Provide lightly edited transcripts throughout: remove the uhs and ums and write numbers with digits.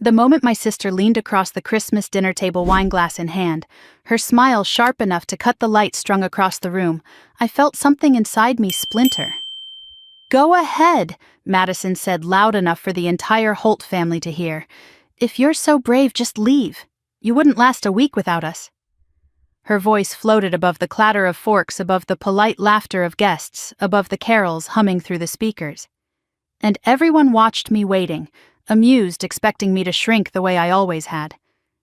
The moment my sister leaned across the Christmas dinner table, wineglass in hand, her smile sharp enough to cut the light strung across the room, I felt something inside me splinter. "Go ahead," Madison said loud enough for the entire Holt family to hear. "If you're so brave, just leave. You wouldn't last a week without us." Her voice floated above the clatter of forks, above the polite laughter of guests, above the carols humming through the speakers. And everyone watched me waiting, amused, expecting me to shrink the way I always had.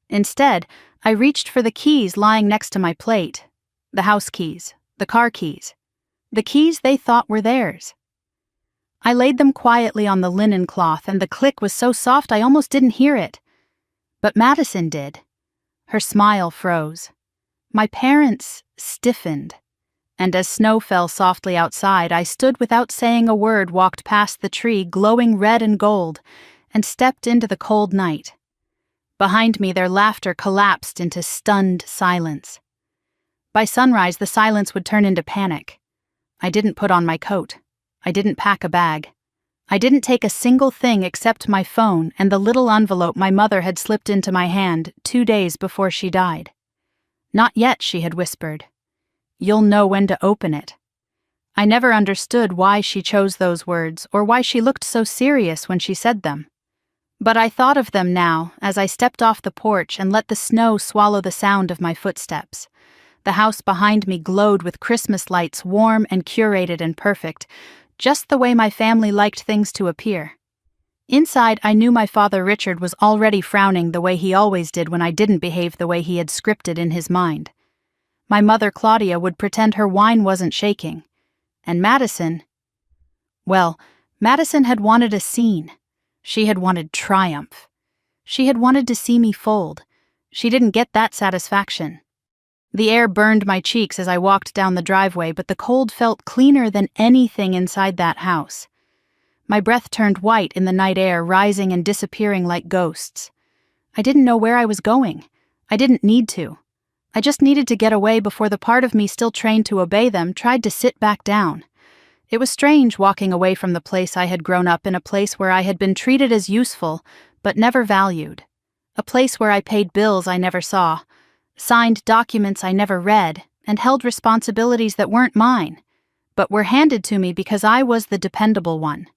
Instead, I reached for the keys lying next to my plate. The house keys, the car keys, the keys they thought were theirs. I laid them quietly on the linen cloth, and the click was so soft I almost didn't hear it. But Madison did. Her smile froze. My parents stiffened. And as snow fell softly outside, I stood without saying a word, walked past the tree glowing red and gold, and stepped into the cold night. Behind me, their laughter collapsed into stunned silence. By sunrise, the silence would turn into panic. I didn't put on my coat. I didn't pack a bag. I didn't take a single thing except my phone and the little envelope my mother had slipped into my hand 2 days before she died. "Not yet," she had whispered. "You'll know when to open it." I never understood why she chose those words or why she looked so serious when she said them. But I thought of them now as I stepped off the porch and let the snow swallow the sound of my footsteps. The house behind me glowed with Christmas lights, warm and curated and perfect, just the way my family liked things to appear. Inside, I knew my father Richard was already frowning the way he always did when I didn't behave the way he had scripted in his mind. My mother Claudia would pretend her wine wasn't shaking. And Madison... Well, Madison had wanted a scene. She had wanted triumph. She had wanted to see me fold. She didn't get that satisfaction. The air burned my cheeks as I walked down the driveway, but the cold felt cleaner than anything inside that house. My breath turned white in the night air, rising and disappearing like ghosts. I didn't know where I was going. I didn't need to. I just needed to get away before the part of me still trained to obey them tried to sit back down. It was strange walking away from the place I had grown up in, a place where I had been treated as useful, but never valued. A place where I paid bills I never saw, signed documents I never read, and held responsibilities that weren't mine, but were handed to me because I was the dependable one.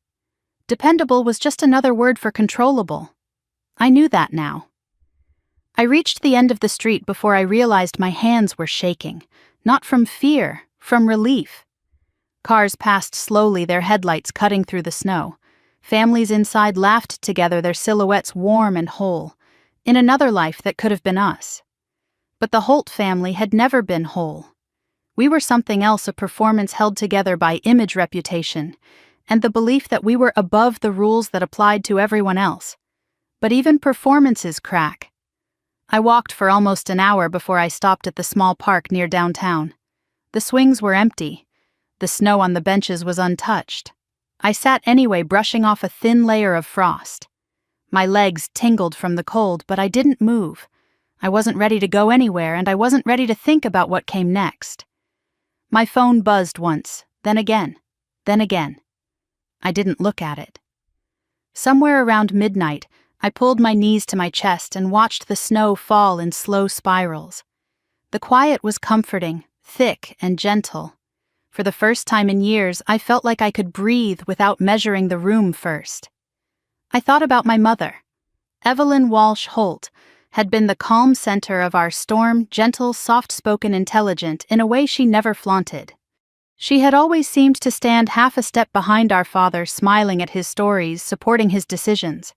Dependable was just another word for controllable. I knew that now. I reached the end of the street before I realized my hands were shaking, not from fear, from relief. Cars passed slowly, their headlights cutting through the snow. Families inside laughed together, their silhouettes warm and whole, in another life that could have been us. But the Holt family had never been whole. We were something else, a performance held together by image reputation, and the belief that we were above the rules that applied to everyone else. But even performances crack. I walked for almost an hour before I stopped at the small park near downtown. The swings were empty. The snow on the benches was untouched. I sat anyway, brushing off a thin layer of frost. My legs tingled from the cold, but I didn't move. I wasn't ready to go anywhere, and I wasn't ready to think about what came next. My phone buzzed once, then again, then again. I didn't look at it. Somewhere around midnight, I pulled my knees to my chest and watched the snow fall in slow spirals. The quiet was comforting, thick and gentle. For the first time in years, I felt like I could breathe without measuring the room first. I thought about my mother. Evelyn Walsh Holt had been the calm center of our storm, gentle, soft-spoken, intelligent in a way she never flaunted. She had always seemed to stand half a step behind our father, smiling at his stories, supporting his decisions.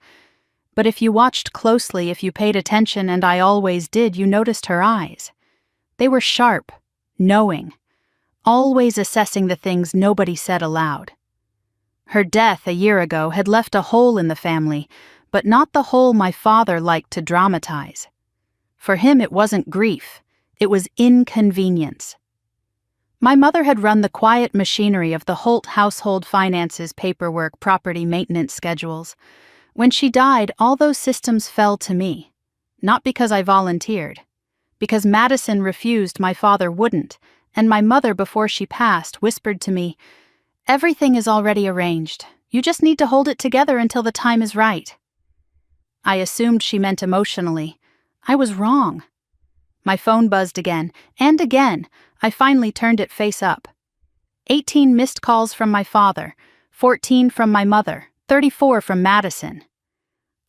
But if you watched closely, if you paid attention, and I always did, you noticed her eyes. They were sharp, knowing, always assessing the things nobody said aloud. Her death a year ago had left a hole in the family, but not the hole my father liked to dramatize. For him, it wasn't grief, it was inconvenience. My mother had run the quiet machinery of the Holt household finances, paperwork, property maintenance schedules. When she died, all those systems fell to me. Not because I volunteered. Because Madison refused, my father wouldn't, and my mother, before she passed, whispered to me, "Everything is already arranged. You just need to hold it together until the time is right." I assumed she meant emotionally. I was wrong. My phone buzzed again, and again. I finally turned it face up. 18 missed calls from my father, 14 from my mother, 34 from Madison.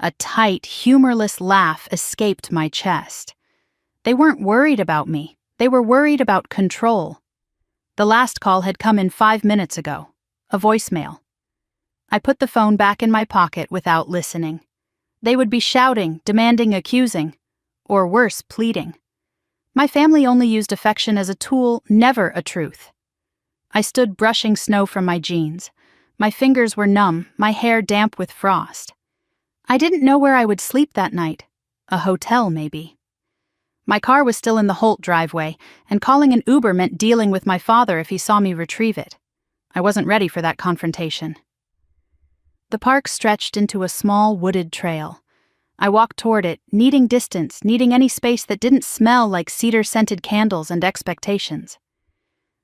A tight, humorless laugh escaped my chest. They weren't worried about me. They were worried about control. The last call had come in 5 minutes ago. A voicemail. I put the phone back in my pocket without listening. They would be shouting, demanding, accusing, or worse, pleading. My family only used affection as a tool, never a truth. I stood brushing snow from my jeans. My fingers were numb, my hair damp with frost. I didn't know where I would sleep that night. A hotel, maybe. My car was still in the Holt driveway, and calling an Uber meant dealing with my father if he saw me retrieve it. I wasn't ready for that confrontation. The park stretched into a small wooded trail. I walked toward it, needing distance, needing any space that didn't smell like cedar-scented candles and expectations.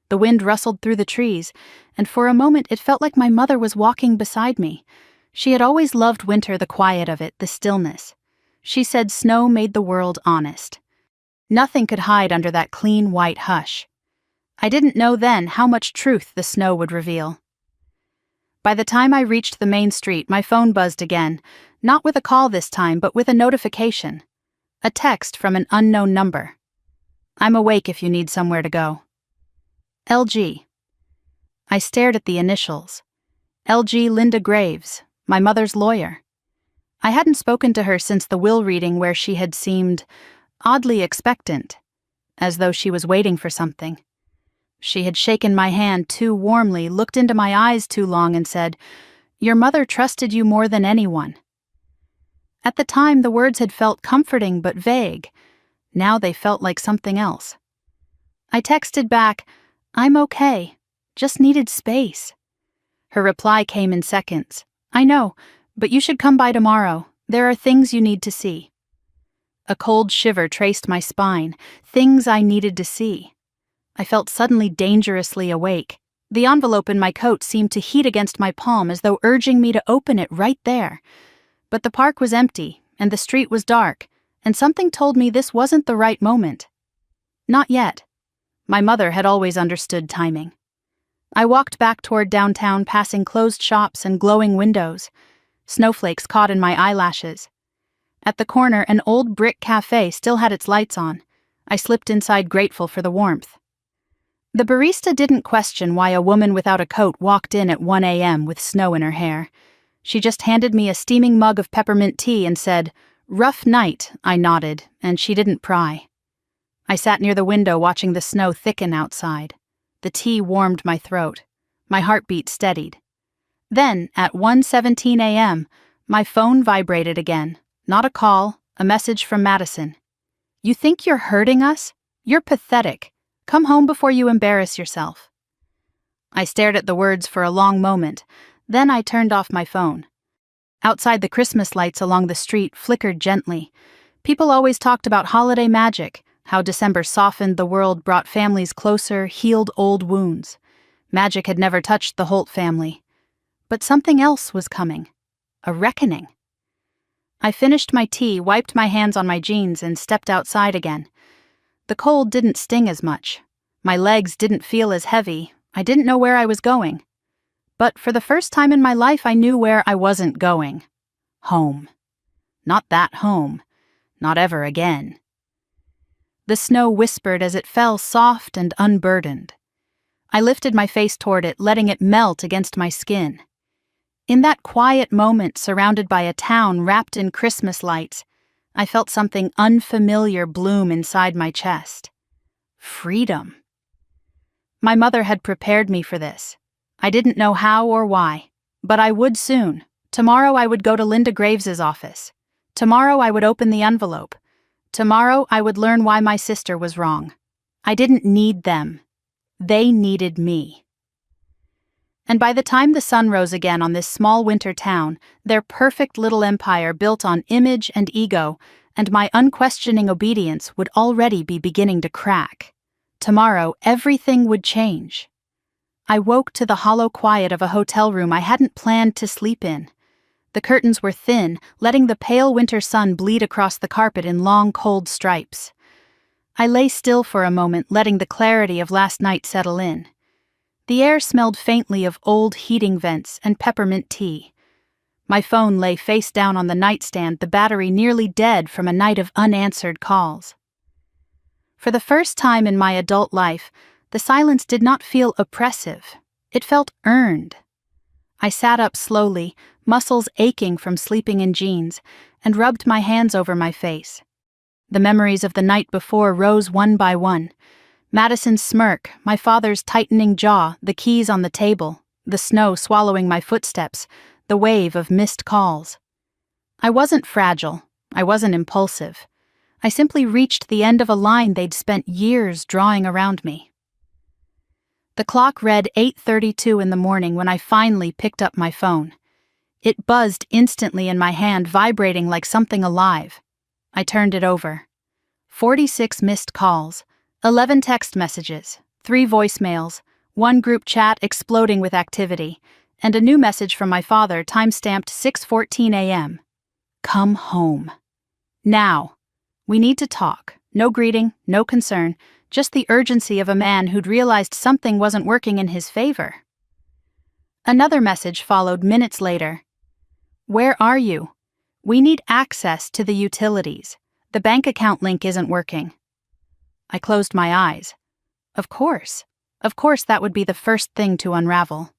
The wind rustled through the trees, and for a moment it felt like my mother was walking beside me. She had always loved winter, the quiet of it, the stillness. She said snow made the world honest. Nothing could hide under that clean white hush. I didn't know then how much truth the snow would reveal. By the time I reached the main street, my phone buzzed again, not with a call this time, but with a notification. A text from an unknown number. I'm awake if you need somewhere to go. LG. I stared at the initials. LG Linda Graves, my mother's lawyer. I hadn't spoken to her since the will reading where she had seemed oddly expectant, as though she was waiting for something. She had shaken my hand too warmly, looked into my eyes too long, and said, "Your mother trusted you more than anyone." At the time, the words had felt comforting but vague. Now they felt like something else. I texted back, "I'm okay, just needed space." Her reply came in seconds. "I know, but you should come by tomorrow. There are things you need to see." A cold shiver traced my spine, things I needed to see. I felt suddenly dangerously awake. The envelope in my coat seemed to heat against my palm as though urging me to open it right there. But the park was empty, and the street was dark, and something told me this wasn't the right moment. Not yet. My mother had always understood timing. I walked back toward downtown, passing closed shops and glowing windows. Snowflakes caught in my eyelashes. At the corner, an old brick cafe still had its lights on. I slipped inside, grateful for the warmth. The barista didn't question why a woman without a coat walked in at 1 a.m. with snow in her hair. She just handed me a steaming mug of peppermint tea and said, "Rough night," I nodded, and she didn't pry. I sat near the window watching the snow thicken outside. The tea warmed my throat. My heartbeat steadied. Then, at 1:17 a.m., my phone vibrated again. Not a call, a message from Madison. "You think you're hurting us? You're pathetic. Come home before you embarrass yourself." I stared at the words for a long moment. Then I turned off my phone. Outside, the Christmas lights along the street flickered gently. People always talked about holiday magic, how December softened the world, brought families closer, healed old wounds. Magic had never touched the Holt family. But something else was coming. A reckoning. I finished my tea, wiped my hands on my jeans, and stepped outside again. The cold didn't sting as much. My legs didn't feel as heavy. I didn't know where I was going. But for the first time in my life, I knew where I wasn't going. Home. Not that home. Not ever again. The snow whispered as it fell, soft and unburdened. I lifted my face toward it, letting it melt against my skin. In that quiet moment, surrounded by a town wrapped in Christmas lights, I felt something unfamiliar bloom inside my chest. Freedom. My mother had prepared me for this. I didn't know how or why, but I would soon. Tomorrow I would go to Linda Graves's office. Tomorrow I would open the envelope. Tomorrow I would learn why my sister was wrong. I didn't need them. They needed me. And by the time the sun rose again on this small winter town, their perfect little empire built on image and ego, and my unquestioning obedience would already be beginning to crack. Tomorrow, everything would change. I woke to the hollow quiet of a hotel room I hadn't planned to sleep in. The curtains were thin, letting the pale winter sun bleed across the carpet in long, cold stripes. I lay still for a moment, letting the clarity of last night settle in. The air smelled faintly of old heating vents and peppermint tea. My phone lay face down on the nightstand, the battery nearly dead from a night of unanswered calls. For the first time in my adult life, the silence did not feel oppressive. It felt earned. I sat up slowly, muscles aching from sleeping in jeans, and rubbed my hands over my face. The memories of the night before rose one by one. Madison's smirk, my father's tightening jaw, the keys on the table, the snow swallowing my footsteps, the wave of missed calls. I wasn't fragile. I wasn't impulsive. I simply reached the end of a line they'd spent years drawing around me. The clock read 8:32 in the morning when I finally picked up my phone. It buzzed instantly in my hand, vibrating like something alive. I turned it over. 46 missed calls, 11 text messages, 3 voicemails, 1 group chat exploding with activity, and a new message from my father time-stamped 6:14 a.m. Come home. Now. We need to talk. No greeting, no concern, just the urgency of a man who'd realized something wasn't working in his favor. Another message followed minutes later. Where are you? We need access to the utilities. The bank account link isn't working. I closed my eyes. Of course that would be the first thing to unravel.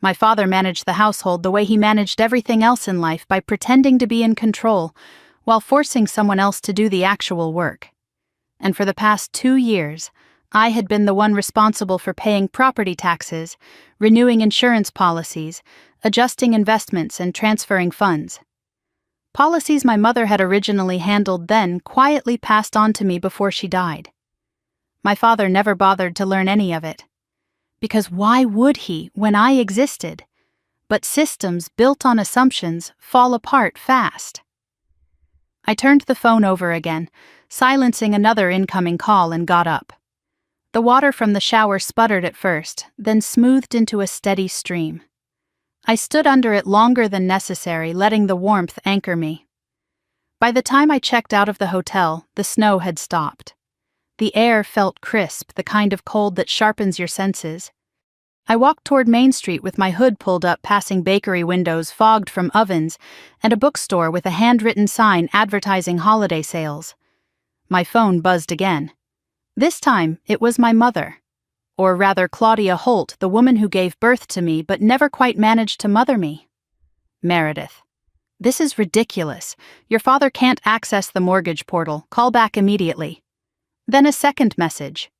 My father managed the household the way he managed everything else in life, by pretending to be in control, while forcing someone else to do the actual work. And for the past 2 years, I had been the one responsible for paying property taxes, renewing insurance policies, adjusting investments, and transferring funds. Policies my mother had originally handled then quietly passed on to me before she died. My father never bothered to learn any of it. Because why would he when I existed? But systems built on assumptions fall apart fast. I turned the phone over again, silencing another incoming call, and got up. The water from the shower sputtered at first, then smoothed into a steady stream. I stood under it longer than necessary, letting the warmth anchor me. By the time I checked out of the hotel, the snow had stopped. The air felt crisp, the kind of cold that sharpens your senses. I walked toward Main Street with my hood pulled up, passing bakery windows fogged from ovens and a bookstore with a handwritten sign advertising holiday sales. My phone buzzed again. This time, it was my mother. Or rather, Claudia Holt, the woman who gave birth to me but never quite managed to mother me. Meredith. This is ridiculous. Your father can't access the mortgage portal. Call back immediately. Then a second message.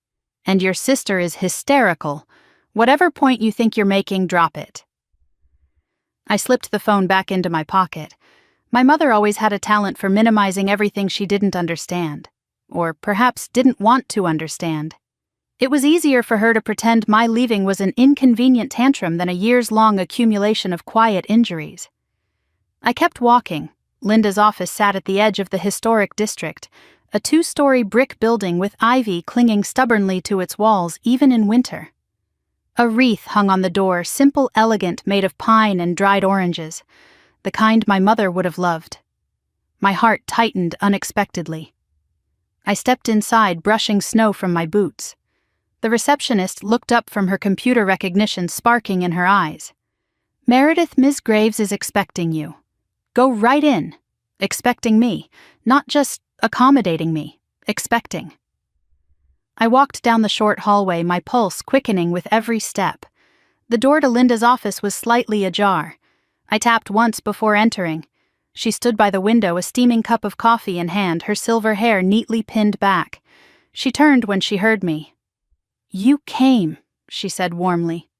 And your sister is hysterical. Whatever point you think you're making, drop it. I slipped the phone back into my pocket. My mother always had a talent for minimizing everything she didn't understand. Or perhaps didn't want to understand. It was easier for her to pretend my leaving was an inconvenient tantrum than a years-long accumulation of quiet injuries. I kept walking. Linda's office sat at the edge of the historic district, a 2-story brick building with ivy clinging stubbornly to its walls even in winter. A wreath hung on the door, simple, elegant, made of pine and dried oranges, the kind my mother would have loved. My heart tightened unexpectedly. I stepped inside, brushing snow from my boots. The receptionist looked up from her computer, recognition sparking in her eyes. Meredith, Ms. Graves is expecting you. Go right in. Expecting me, not just accommodating me, expecting. I walked down the short hallway, my pulse quickening with every step. The door to Linda's office was slightly ajar. I tapped once before entering. She stood by the window, a steaming cup of coffee in hand, her silver hair neatly pinned back. She turned when she heard me. You came, she said warmly.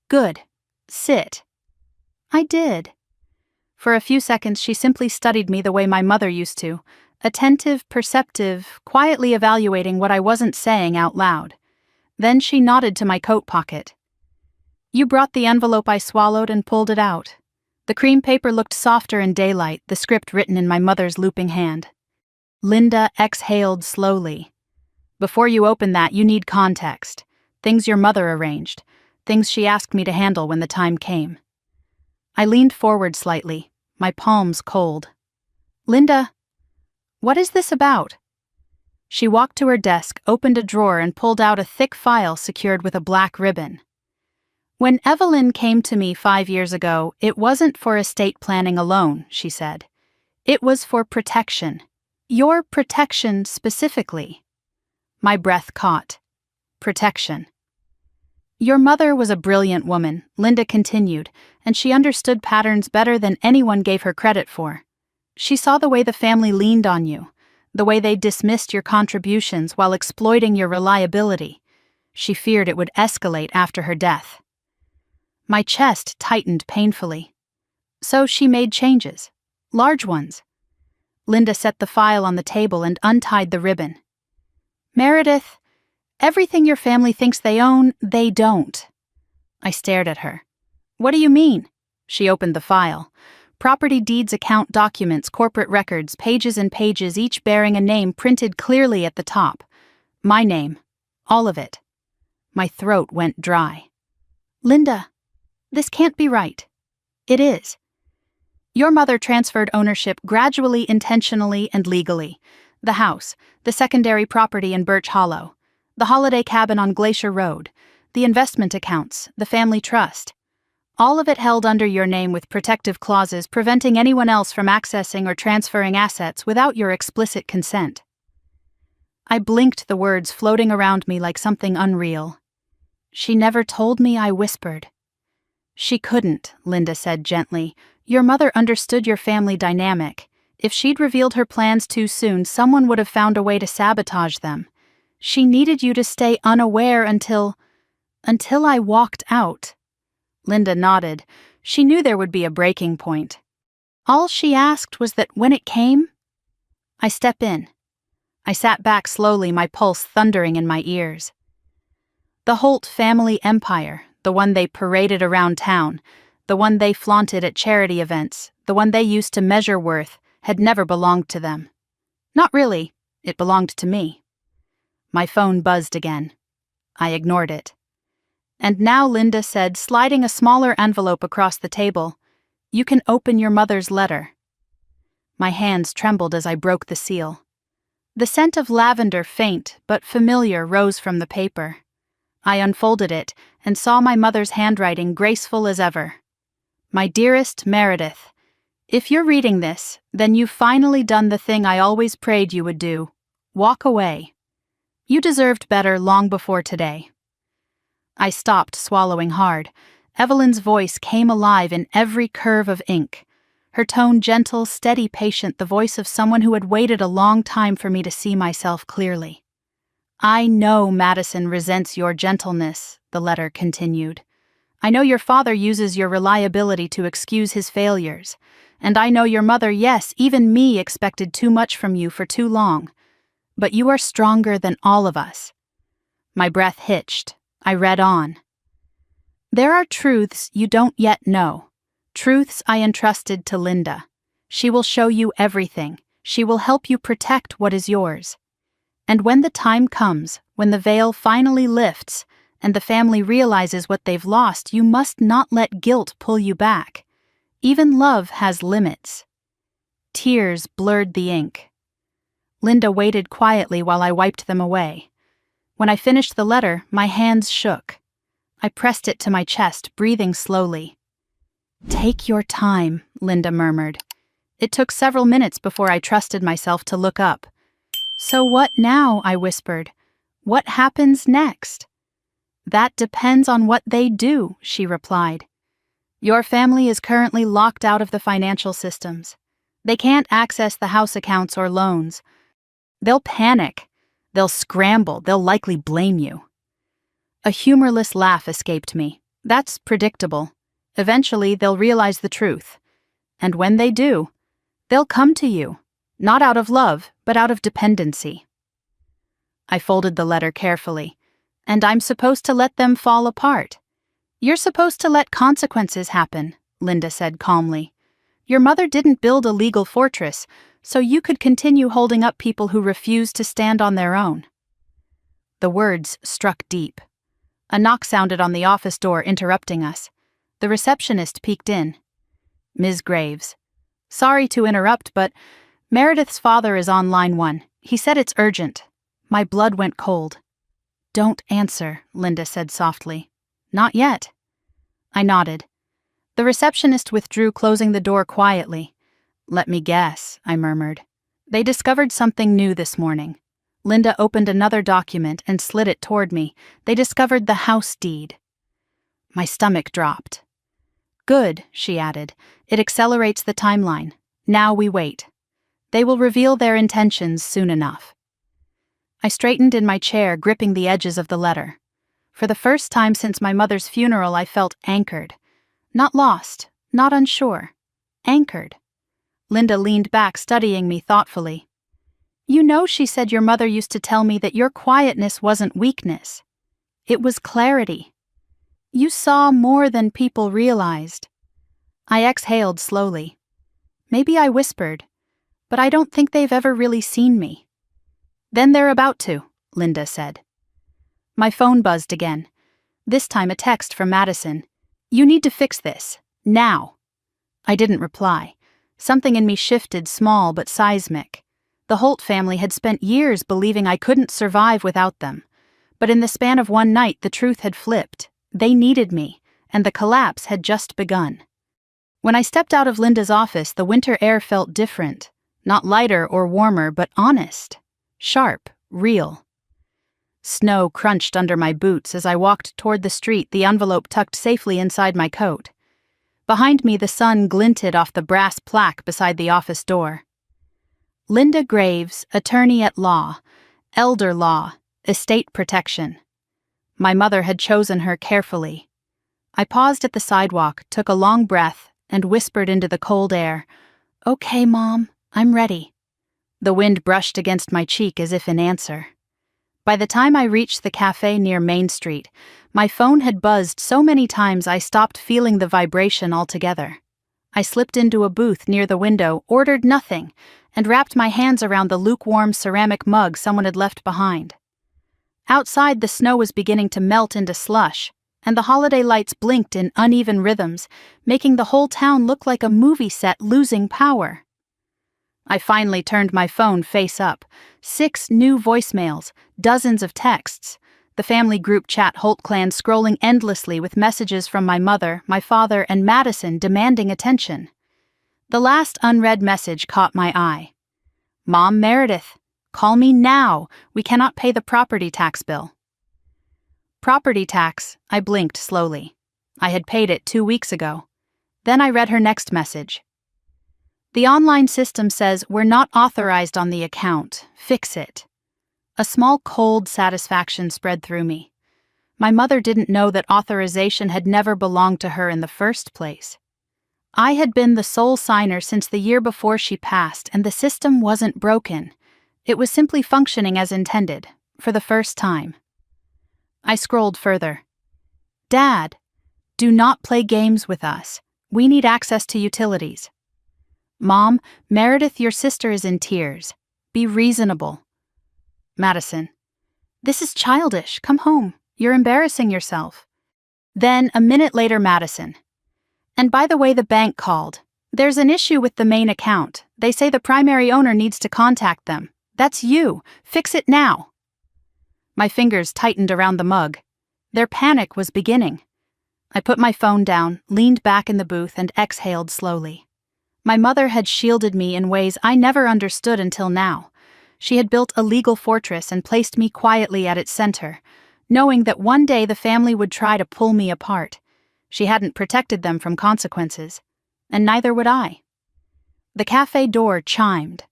Good. Sit. I did. For a few seconds she simply studied me the way my mother used to, attentive, perceptive, quietly evaluating what I wasn't saying out loud. Then she nodded to my coat pocket. You brought the envelope. I swallowed and pulled it out. The cream paper looked softer in daylight, the script written in my mother's looping hand. Linda exhaled slowly. Before you open that, you need context. Things your mother arranged. Things she asked me to handle when the time came. I leaned forward slightly, my palms cold. "Linda, what is this about?" She walked to her desk, opened a drawer, and pulled out a thick file secured with a black ribbon. "When Evelyn came to me 5 years ago, it wasn't for estate planning alone," she said. "It was for protection. Your protection specifically." My breath caught. Protection. "Your mother was a brilliant woman," Linda continued, "and she understood patterns better than anyone gave her credit for. She saw the way the family leaned on you, the way they dismissed your contributions while exploiting your reliability. She feared it would escalate after her death." My chest tightened painfully. "So she made changes. Large ones." Linda set the file on the table and untied the ribbon. "Meredith, everything your family thinks they own, they don't." I stared at her. "What do you mean?" She opened the file. Property deeds, account documents, corporate records, pages and pages, each bearing a name printed clearly at the top. My name. All of it. My throat went dry. "Linda, this can't be right." "It is. Your mother transferred ownership gradually, intentionally, and legally. The house, the secondary property in Birch Hollow, the holiday cabin on Glacier Road, the investment accounts, the family trust. All of it held under your name with protective clauses preventing anyone else from accessing or transferring assets without your explicit consent." I blinked, the words floating around me like something unreal. "She never told me," I whispered. "She couldn't," Linda said gently. "Your mother understood your family dynamic. If she'd revealed her plans too soon, someone would have found a way to sabotage them. She needed you to stay unaware until I walked out." Linda nodded. She knew there would be a breaking point. "All she asked was that when it came, I step in." I sat back slowly, my pulse thundering in my ears. The Holt family empire, the one they paraded around town, the one they flaunted at charity events, the one they used to measure worth, had never belonged to them. Not really, it belonged to me. My phone buzzed again. I ignored it. "And now," Linda said, sliding a smaller envelope across the table, "you can open your mother's letter." My hands trembled as I broke the seal. The scent of lavender, faint but familiar, rose from the paper. I unfolded it and saw my mother's handwriting, graceful as ever. "My dearest Meredith, if you're reading this, then you've finally done the thing I always prayed you would do. Walk away. You deserved better long before today." I stopped, swallowing hard. Evelyn's voice came alive in every curve of ink. Her tone gentle, steady, patient, the voice of someone who had waited a long time for me to see myself clearly. "I know Madison resents your gentleness," the letter continued. "I know your father uses your reliability to excuse his failures. And I know your mother, yes, even me, expected too much from you for too long. But you are stronger than all of us." My breath hitched. I read on. "There are truths you don't yet know. Truths I entrusted to Linda. She will show you everything. She will help you protect what is yours. And when the time comes, when the veil finally lifts, and the family realizes what they've lost, you must not let guilt pull you back. Even love has limits." Tears blurred the ink. Linda waited quietly while I wiped them away. When I finished the letter, my hands shook. I pressed it to my chest, breathing slowly. "Take your time," Linda murmured. It took several minutes before I trusted myself to look up. "So what now?" I whispered. "What happens next?" "That depends on what they do," she replied. "Your family is currently locked out of the financial systems. They can't access the house accounts or loans. They'll panic. They'll scramble. They'll likely blame you." A humorless laugh escaped me. "That's predictable. Eventually, they'll realize the truth. And when they do, they'll come to you, not out of love, but out of dependency." I folded the letter carefully. "And I'm supposed to let them fall apart." "You're supposed to let consequences happen," Linda said calmly. "Your mother didn't build a legal fortress, so you could continue holding up people who refuse to stand on their own." The words struck deep. A knock sounded on the office door, interrupting us. The receptionist peeked in. "Ms. Graves." Sorry to interrupt, but Meredith's father is on line 1. He said it's urgent. My blood went cold. Don't answer, Linda said softly. Not yet. I nodded. The receptionist withdrew, closing the door quietly. Let me guess, I murmured. They discovered something new this morning. Linda opened another document and slid it toward me. They discovered the house deed. My stomach dropped. Good, she added. It accelerates the timeline. Now we wait. They will reveal their intentions soon enough. I straightened in my chair, gripping the edges of the letter. For the first time since my mother's funeral, I felt anchored. Not lost, not unsure. Anchored. Linda leaned back, studying me thoughtfully. You know, she said, your mother used to tell me that your quietness wasn't weakness. It was clarity. You saw more than people realized. I exhaled slowly. Maybe I whispered, but I don't think they've ever really seen me. Then they're about to, Linda said. My phone buzzed again. This time a text from Madison. You need to fix this. Now. I didn't reply. Something in me shifted, small but seismic. The Holt family had spent years believing I couldn't survive without them. But in the span of one night, the truth had flipped. They needed me, and the collapse had just begun. When I stepped out of Linda's office, the winter air felt different. Not lighter or warmer, but honest. Sharp, real. Snow crunched under my boots as I walked toward the street, the envelope tucked safely inside my coat. Behind me, the sun glinted off the brass plaque beside the office door. Linda Graves, attorney at law, elder law, estate protection. My mother had chosen her carefully. I paused at the sidewalk, took a long breath, and whispered into the cold air, "Okay, Mom, I'm ready." The wind brushed against my cheek as if in answer. By the time I reached the cafe near Main Street, my phone had buzzed so many times I stopped feeling the vibration altogether. I slipped into a booth near the window, ordered nothing, and wrapped my hands around the lukewarm ceramic mug someone had left behind. Outside, the snow was beginning to melt into slush, and the holiday lights blinked in uneven rhythms, making the whole town look like a movie set losing power. I finally turned my phone face up. 6 new voicemails, dozens of texts. The family group chat Holt clan scrolling endlessly with messages from my mother, my father, and Madison demanding attention. The last unread message caught my eye. Mom, Meredith, call me now. We cannot pay the property tax bill. Property tax, I blinked slowly. I had paid it 2 weeks ago. Then I read her next message. The online system says we're not authorized on the account. Fix it. A small cold satisfaction spread through me. My mother didn't know that authorization had never belonged to her in the first place. I had been the sole signer since the year before she passed, and the system wasn't broken. It was simply functioning as intended, for the first time. I scrolled further. Dad, do not play games with us. We need access to utilities. Mom, Meredith, your sister is in tears. Be reasonable. Madison. This is childish. Come home. You're embarrassing yourself. Then, a minute later, Madison. And by the way, the bank called. There's an issue with the main account. They say the primary owner needs to contact them. That's you. Fix it now. My fingers tightened around the mug. Their panic was beginning. I put my phone down, leaned back in the booth, and exhaled slowly. My mother had shielded me in ways I never understood until now. She had built a legal fortress and placed me quietly at its center, knowing that one day the family would try to pull me apart. She hadn't protected them from consequences, and neither would I. The cafe door chimed.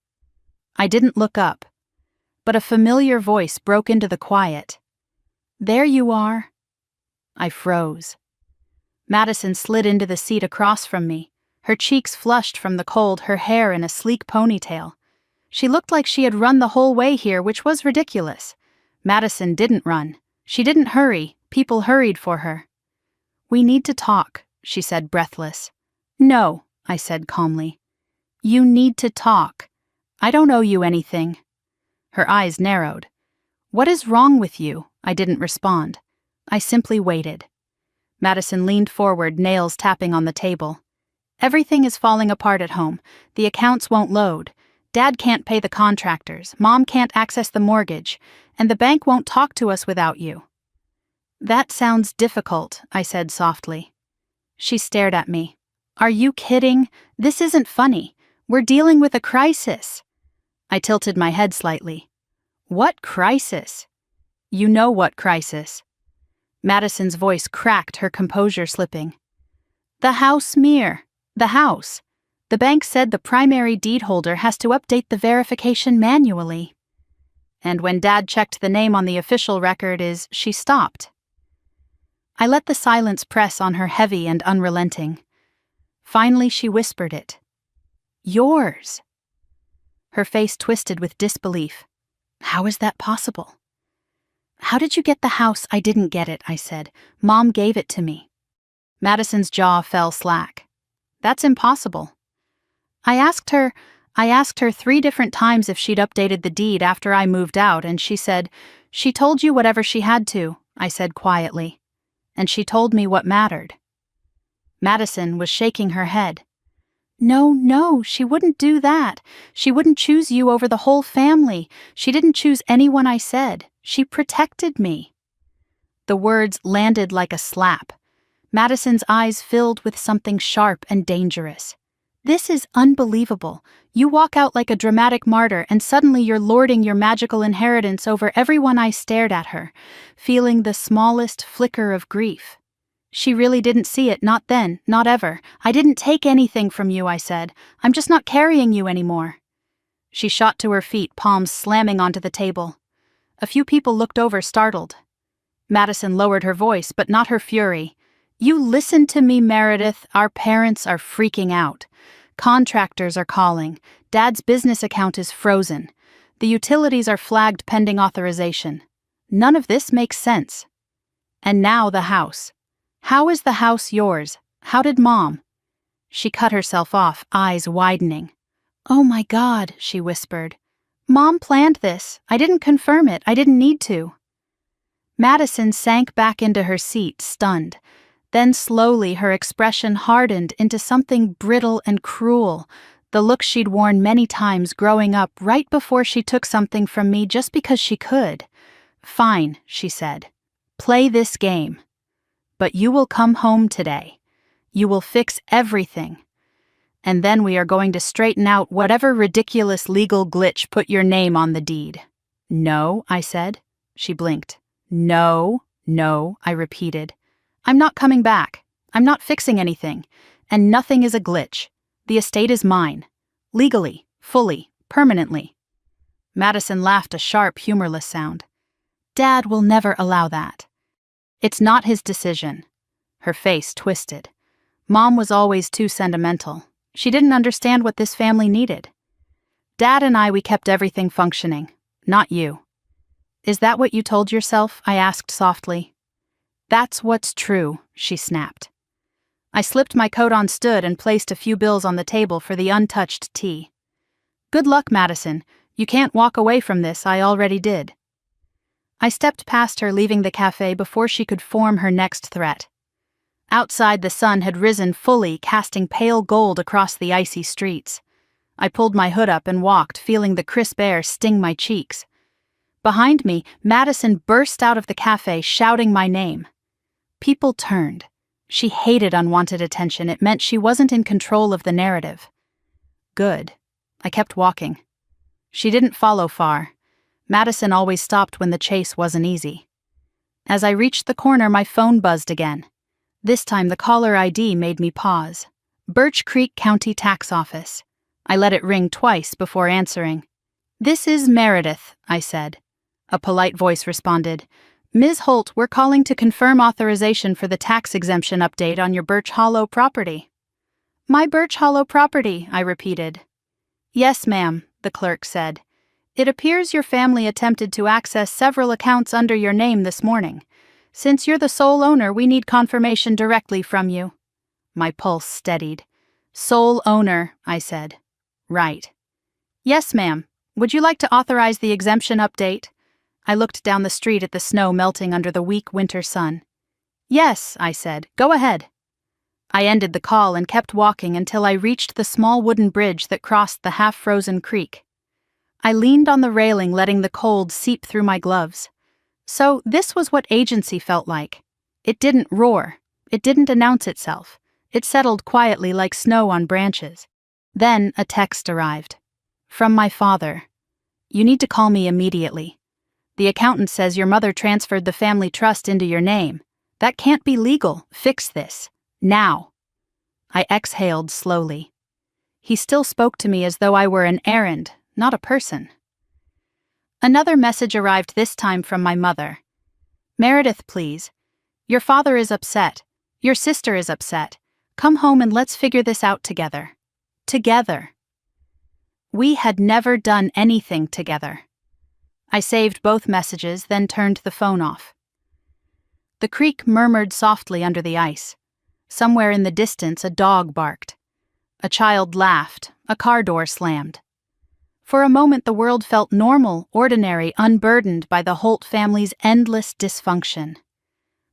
I didn't look up, but a familiar voice broke into the quiet. There you are. I froze. Madison slid into the seat across from me, her cheeks flushed from the cold, her hair in a sleek ponytail. She looked like she had run the whole way here, which was ridiculous. Madison didn't run. She didn't hurry. People hurried for her. We need to talk, she said, breathless. No, I said calmly. You need to talk. I don't owe you anything. Her eyes narrowed. What is wrong with you? I didn't respond. I simply waited. Madison leaned forward, nails tapping on the table. Everything is falling apart at home. The accounts won't load. Dad can't pay the contractors. Mom can't access the mortgage. And the bank won't talk to us without you." "That sounds difficult," I said softly. She stared at me. "Are you kidding? This isn't funny. We're dealing with a crisis." I tilted my head slightly. "What crisis?" "You know what crisis." Madison's voice cracked, her composure slipping. "The house mirror. The house. The bank said the primary deed holder has to update the verification manually. And when Dad checked the name on the official record she stopped." I let the silence press on her heavy and unrelenting. Finally she whispered it. "Yours." Her face twisted with disbelief. "How is that possible?" "How did you get the house?" "I didn't get it," I said. "Mom gave it to me." Madison's jaw fell slack. "That's impossible." I asked her 3 different times if she'd updated the deed after I moved out, and she said, "She told you whatever she had to," I said quietly. "And she told me what mattered." Madison was shaking her head. No, she wouldn't do that. She wouldn't choose you over the whole family. She didn't choose anyone I said. She protected me." The words landed like a slap. Madison's eyes filled with something sharp and dangerous. "This is unbelievable. You walk out like a dramatic martyr and suddenly you're lording your magical inheritance over everyone." I stared at her, feeling the smallest flicker of grief. "She really didn't see it, not then, not ever. I didn't take anything from you," I said. "I'm just not carrying you anymore." She shot to her feet, palms slamming onto the table. A few people looked over, startled. Madison lowered her voice, but not her fury. "You listen to me, Meredith. Our parents are freaking out. Contractors are calling. Dad's business account is frozen. The utilities are flagged pending authorization. None of this makes sense. And now the house. How is the house yours? How did Mom?" She cut herself off, eyes widening. "Oh my God," she whispered. "Mom planned this. I didn't confirm it. I didn't need to." Madison sank back into her seat, stunned. Then slowly her expression hardened into something brittle and cruel, the look she'd worn many times growing up right before she took something from me just because she could. "Fine," she said. "Play this game. But you will come home today. You will fix everything. And then we are going to straighten out whatever ridiculous legal glitch put your name on the deed." "No," I said. She blinked. No, I repeated. "I'm not coming back. I'm not fixing anything. And nothing is a glitch. The estate is mine. Legally, fully, permanently." Madison laughed a sharp, humorless sound. "Dad will never allow that." "It's not his decision." Her face twisted. "Mom was always too sentimental. She didn't understand what this family needed. Dad and we kept everything functioning. Not you." "Is that what you told yourself?" I asked softly. "That's what's true," she snapped. I slipped my coat on, stood, and placed a few bills on the table for the untouched tea. "Good luck, Madison. You can't walk away from this. I already did." I stepped past her, leaving the cafe before she could form her next threat. Outside, the sun had risen fully, casting pale gold across the icy streets. I pulled my hood up and walked, feeling the crisp air sting my cheeks. Behind me, Madison burst out of the cafe, shouting my name. People turned. She hated unwanted attention. It meant she wasn't in control of the narrative. Good. I kept walking. She didn't follow far. Madison always stopped when the chase wasn't easy. As I reached the corner, my phone buzzed again. This time the caller ID made me pause. Birch Creek County Tax Office. I let it ring twice before answering. "This is Meredith," I said. A polite voice responded. "Ms. Holt, we're calling to confirm authorization for the tax exemption update on your Birch Hollow property." "My Birch Hollow property," I repeated. "Yes, ma'am," the clerk said. "It appears your family attempted to access several accounts under your name this morning. Since you're the sole owner, we need confirmation directly from you." My pulse steadied. "Sole owner," I said. "Right." "Yes, ma'am. Would you like to authorize the exemption update?" I looked down the street at the snow melting under the weak winter sun. "Yes," I said. "Go ahead." I ended the call and kept walking until I reached the small wooden bridge that crossed the half-frozen creek. I leaned on the railing, letting the cold seep through my gloves. So this was what agency felt like. It didn't roar. It didn't announce itself. It settled quietly like snow on branches. Then a text arrived. From my father. You need to call me immediately. The accountant says your mother transferred the family trust into your name. That can't be legal. Fix this. Now. I exhaled slowly. He still spoke to me as though I were an errand, not a person. Another message arrived, this time from my mother. Meredith, please. Your father is upset. Your sister is upset. Come home and let's figure this out together. Together. We had never done anything together. I saved both messages, then turned the phone off. The creek murmured softly under the ice. Somewhere in the distance, a dog barked. A child laughed. A car door slammed. For a moment, the world felt normal, ordinary, unburdened by the Holt family's endless dysfunction.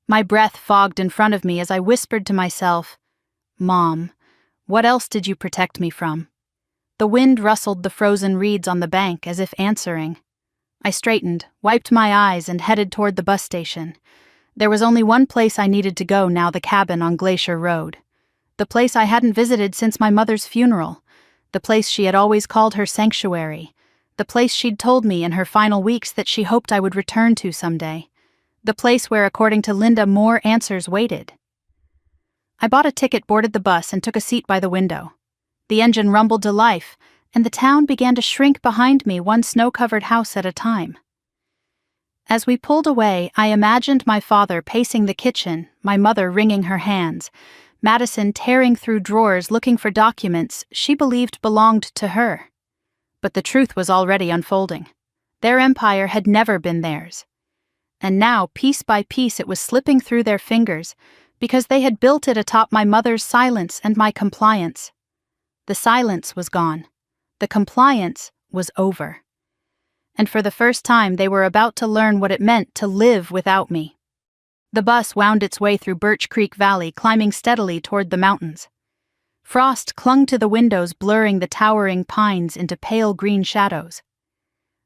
My breath fogged in front of me as I whispered to myself, Mom, what else did you protect me from? The wind rustled the frozen reeds on the bank as if answering. I straightened, wiped my eyes, and headed toward the bus station. There was only one place I needed to go now, the cabin on Glacier Road. The place I hadn't visited since my mother's funeral. The place she had always called her sanctuary. The place she'd told me in her final weeks that she hoped I would return to someday. The place where, according to Linda, more answers waited. I bought a ticket, boarded the bus, and took a seat by the window. The engine rumbled to life, and the town began to shrink behind me, one snow-covered house at a time. As we pulled away, I imagined my father pacing the kitchen, my mother wringing her hands, Madison tearing through drawers looking for documents she believed belonged to her. But the truth was already unfolding. Their empire had never been theirs. And now, piece by piece, it was slipping through their fingers, because they had built it atop my mother's silence and my compliance. The silence was gone. The compliance was over. And for the first time, they were about to learn what it meant to live without me. The bus wound its way through Birch Creek Valley, climbing steadily toward the mountains. Frost clung to the windows, blurring the towering pines into pale green shadows.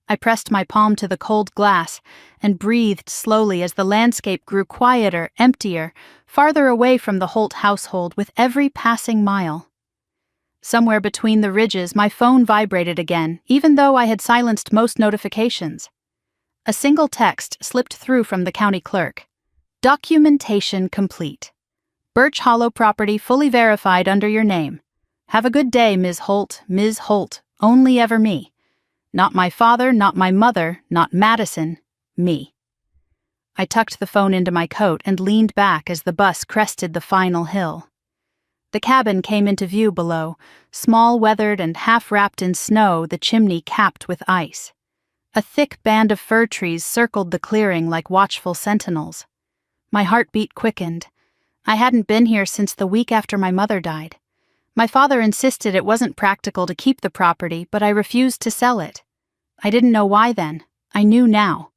I pressed my palm to the cold glass and breathed slowly as the landscape grew quieter, emptier, farther away from the Holt household with every passing mile. Somewhere between the ridges, my phone vibrated again, even though I had silenced most notifications. A single text slipped through from the county clerk. Documentation complete. Birch Hollow property fully verified under your name. Have a good day, Ms. Holt, Ms. Holt, only ever me. Not my father, not my mother, not Madison, me. I tucked the phone into my coat and leaned back as the bus crested the final hill. The cabin came into view below, small, weathered, and half-wrapped in snow, the chimney capped with ice. A thick band of fir trees circled the clearing like watchful sentinels. My heartbeat quickened. I hadn't been here since the week after my mother died. My father insisted it wasn't practical to keep the property, but I refused to sell it. I didn't know why then. I knew now.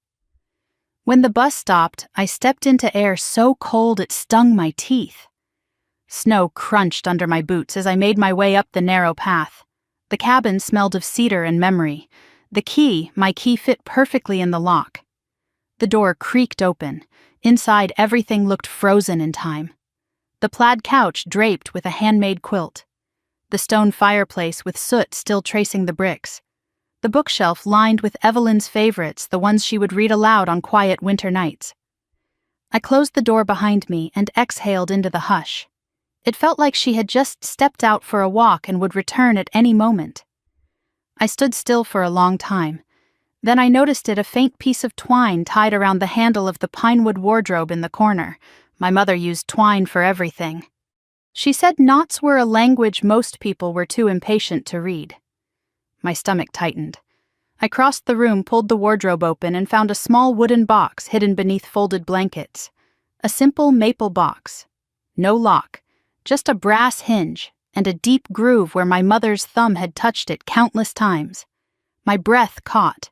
When the bus stopped, I stepped into air so cold it stung my teeth. Snow crunched under my boots as I made my way up the narrow path. The cabin smelled of cedar and memory. My key fit perfectly in the lock. The door creaked open. Inside, everything looked frozen in time. The plaid couch draped with a handmade quilt. The stone fireplace with soot still tracing the bricks. The bookshelf lined with Evelyn's favorites, the ones she would read aloud on quiet winter nights. I closed the door behind me and exhaled into the hush. It felt like she had just stepped out for a walk and would return at any moment. I stood still for a long time. Then I noticed a faint piece of twine tied around the handle of the pinewood wardrobe in the corner. My mother used twine for everything. She said knots were a language most people were too impatient to read. My stomach tightened. I crossed the room, pulled the wardrobe open, and found a small wooden box hidden beneath folded blankets. A simple maple box. No lock. Just a brass hinge, and a deep groove where my mother's thumb had touched it countless times. My breath caught.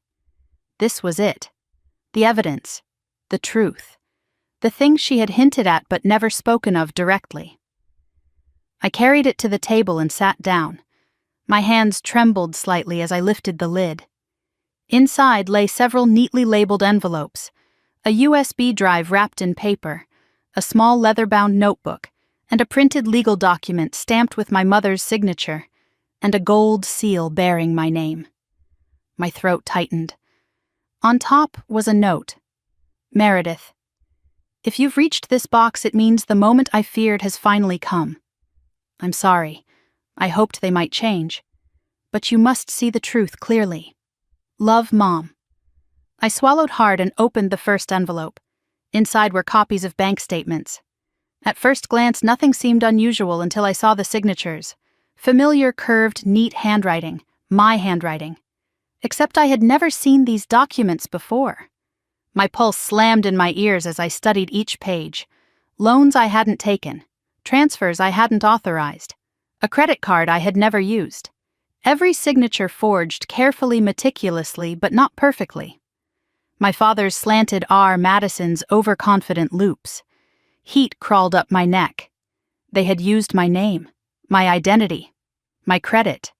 This was it. The evidence. The truth. The thing she had hinted at but never spoken of directly. I carried it to the table and sat down. My hands trembled slightly as I lifted the lid. Inside lay several neatly labeled envelopes, a USB drive wrapped in paper, a small leather-bound notebook, and a printed legal document stamped with my mother's signature, and a gold seal bearing my name. My throat tightened. On top was a note. Meredith, if you've reached this box, it means the moment I feared has finally come. I'm sorry. I hoped they might change. But you must see the truth clearly. Love, Mom. I swallowed hard and opened the first envelope. Inside were copies of bank statements. At first glance, nothing seemed unusual until I saw the signatures. Familiar, curved, neat handwriting. My handwriting. Except I had never seen these documents before. My pulse slammed in my ears as I studied each page. Loans I hadn't taken. Transfers I hadn't authorized. A credit card I had never used. Every signature forged carefully, meticulously, but not perfectly. My father's slanted R, Madison's overconfident loops. Heat crawled up my neck. They had used my name, my identity, my credit.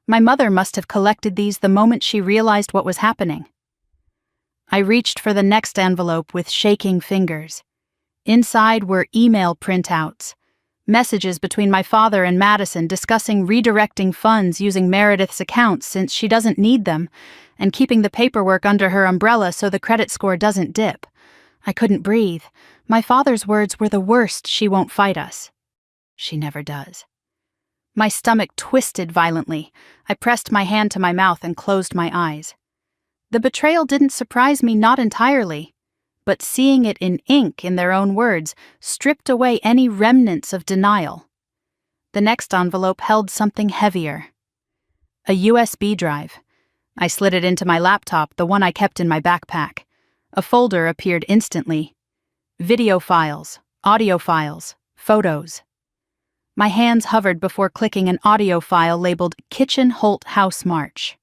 My mother must have collected these the moment she realized what was happening. I reached for the next envelope with shaking fingers. Inside were email printouts, messages between my father and Madison discussing redirecting funds using Meredith's accounts since she doesn't need them, and keeping the paperwork under her umbrella so the credit score doesn't dip. I couldn't breathe. My father's words were the worst. She won't fight us. She never does. My stomach twisted violently. I pressed my hand to my mouth and closed my eyes. The betrayal didn't surprise me, not entirely. But seeing it in ink, in their own words, stripped away any remnants of denial. The next envelope held something heavier. A USB drive. I slid it into my laptop, the one I kept in my backpack. A folder appeared instantly. Video files, audio files, photos. My hands hovered before clicking an audio file labeled Kitchen Holt House March.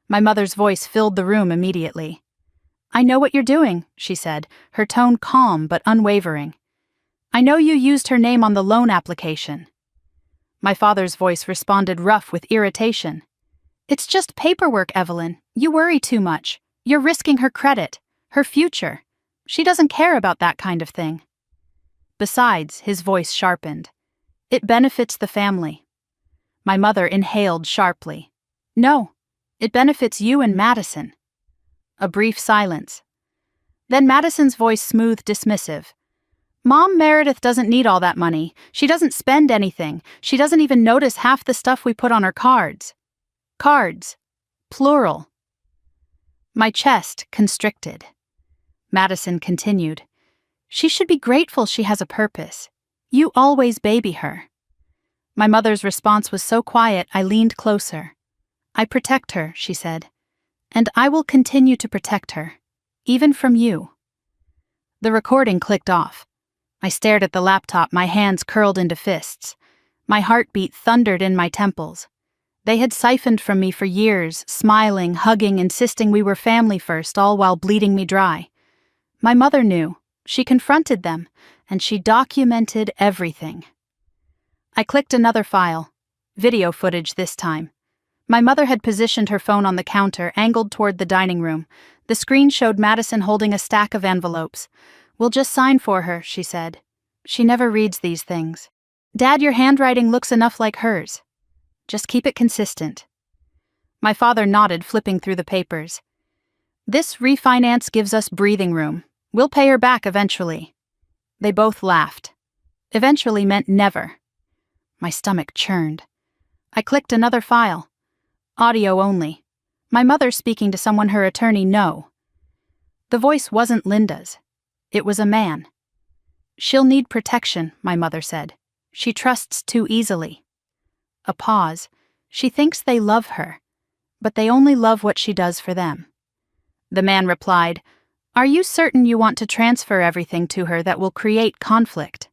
My mother's voice filled the room immediately. I know what you're doing, she said, her tone calm but unwavering. I know you used her name on the loan application. My father's voice responded rough with irritation. It's just paperwork, Evelyn. You worry too much. You're risking her credit, her future. She doesn't care about that kind of thing. Besides, his voice sharpened. It benefits the family. My mother inhaled sharply. No, it benefits you and Madison. A brief silence. Then Madison's voice smoothed dismissive. Mom, Meredith doesn't need all that money. She doesn't spend anything. She doesn't even notice half the stuff we put on her cards. Cards. Plural. My chest constricted. Madison continued. She should be grateful she has a purpose. You always baby her. My mother's response was so quiet I leaned closer. I protect her, she said. And I will continue to protect her, even from you. The recording clicked off. I stared at the laptop, my hands curled into fists. My heartbeat thundered in my temples. They had siphoned from me for years, smiling, hugging, insisting we were family first, all while bleeding me dry. My mother knew. She confronted them, and she documented everything. I clicked another file. Video footage this time. My mother had positioned her phone on the counter, angled toward the dining room. The screen showed Madison holding a stack of envelopes. We'll just sign for her, she said. She never reads these things. Dad, your handwriting looks enough like hers. Just keep it consistent. My father nodded, flipping through the papers. This refinance gives us breathing room. We'll pay her back eventually. They both laughed. Eventually meant never. My stomach churned. I clicked another file. Audio only. My mother speaking to someone her attorney knew. The voice wasn't Linda's. It was a man. She'll need protection, my mother said. She trusts too easily. A pause. She thinks they love her, but they only love what she does for them. The man replied, Are you certain you want to transfer everything to her that will create conflict?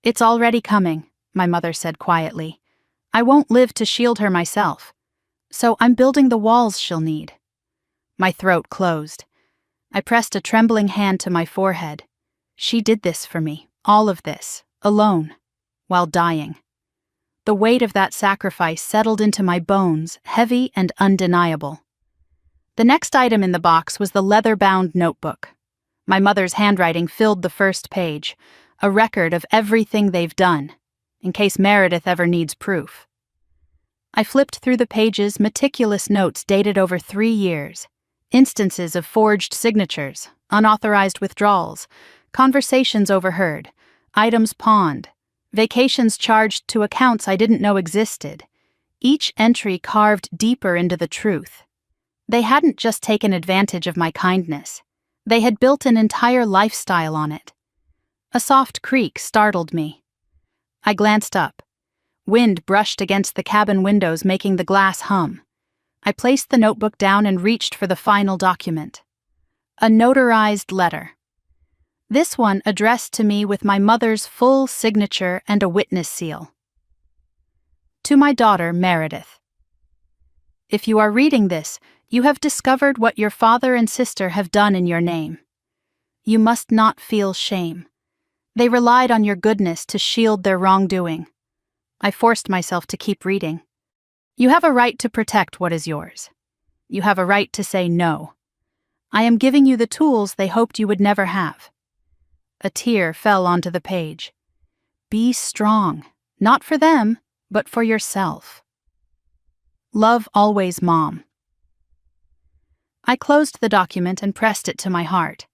It's already coming, my mother said quietly. I won't live to shield her myself. So I'm building the walls she'll need. My throat closed. I pressed a trembling hand to my forehead. She did this for me, all of this, alone. while dying. The weight of that sacrifice settled into my bones, heavy and undeniable. The next item in the box was the leather-bound notebook. My mother's handwriting filled the first page, a record of everything they've done, in case Meredith ever needs proof. I flipped through the pages, meticulous notes dated over 3 years, instances of forged signatures, unauthorized withdrawals, conversations overheard, items pawned, vacations charged to accounts I didn't know existed, each entry carved deeper into the truth. They hadn't just taken advantage of my kindness. They had built an entire lifestyle on it. A soft creak startled me. I glanced up. Wind brushed against the cabin windows, making the glass hum. I placed the notebook down and reached for the final document. A notarized letter. This one addressed to me with my mother's full signature and a witness seal. To my daughter, Meredith. If you are reading this, you have discovered what your father and sister have done in your name. You must not feel shame. They relied on your goodness to shield their wrongdoing. I forced myself to keep reading. You have a right to protect what is yours. You have a right to say no. I am giving you the tools they hoped you would never have. A tear fell onto the page. Be strong, not for them, but for yourself. Love always, Mom. I closed the document and pressed it to my heart.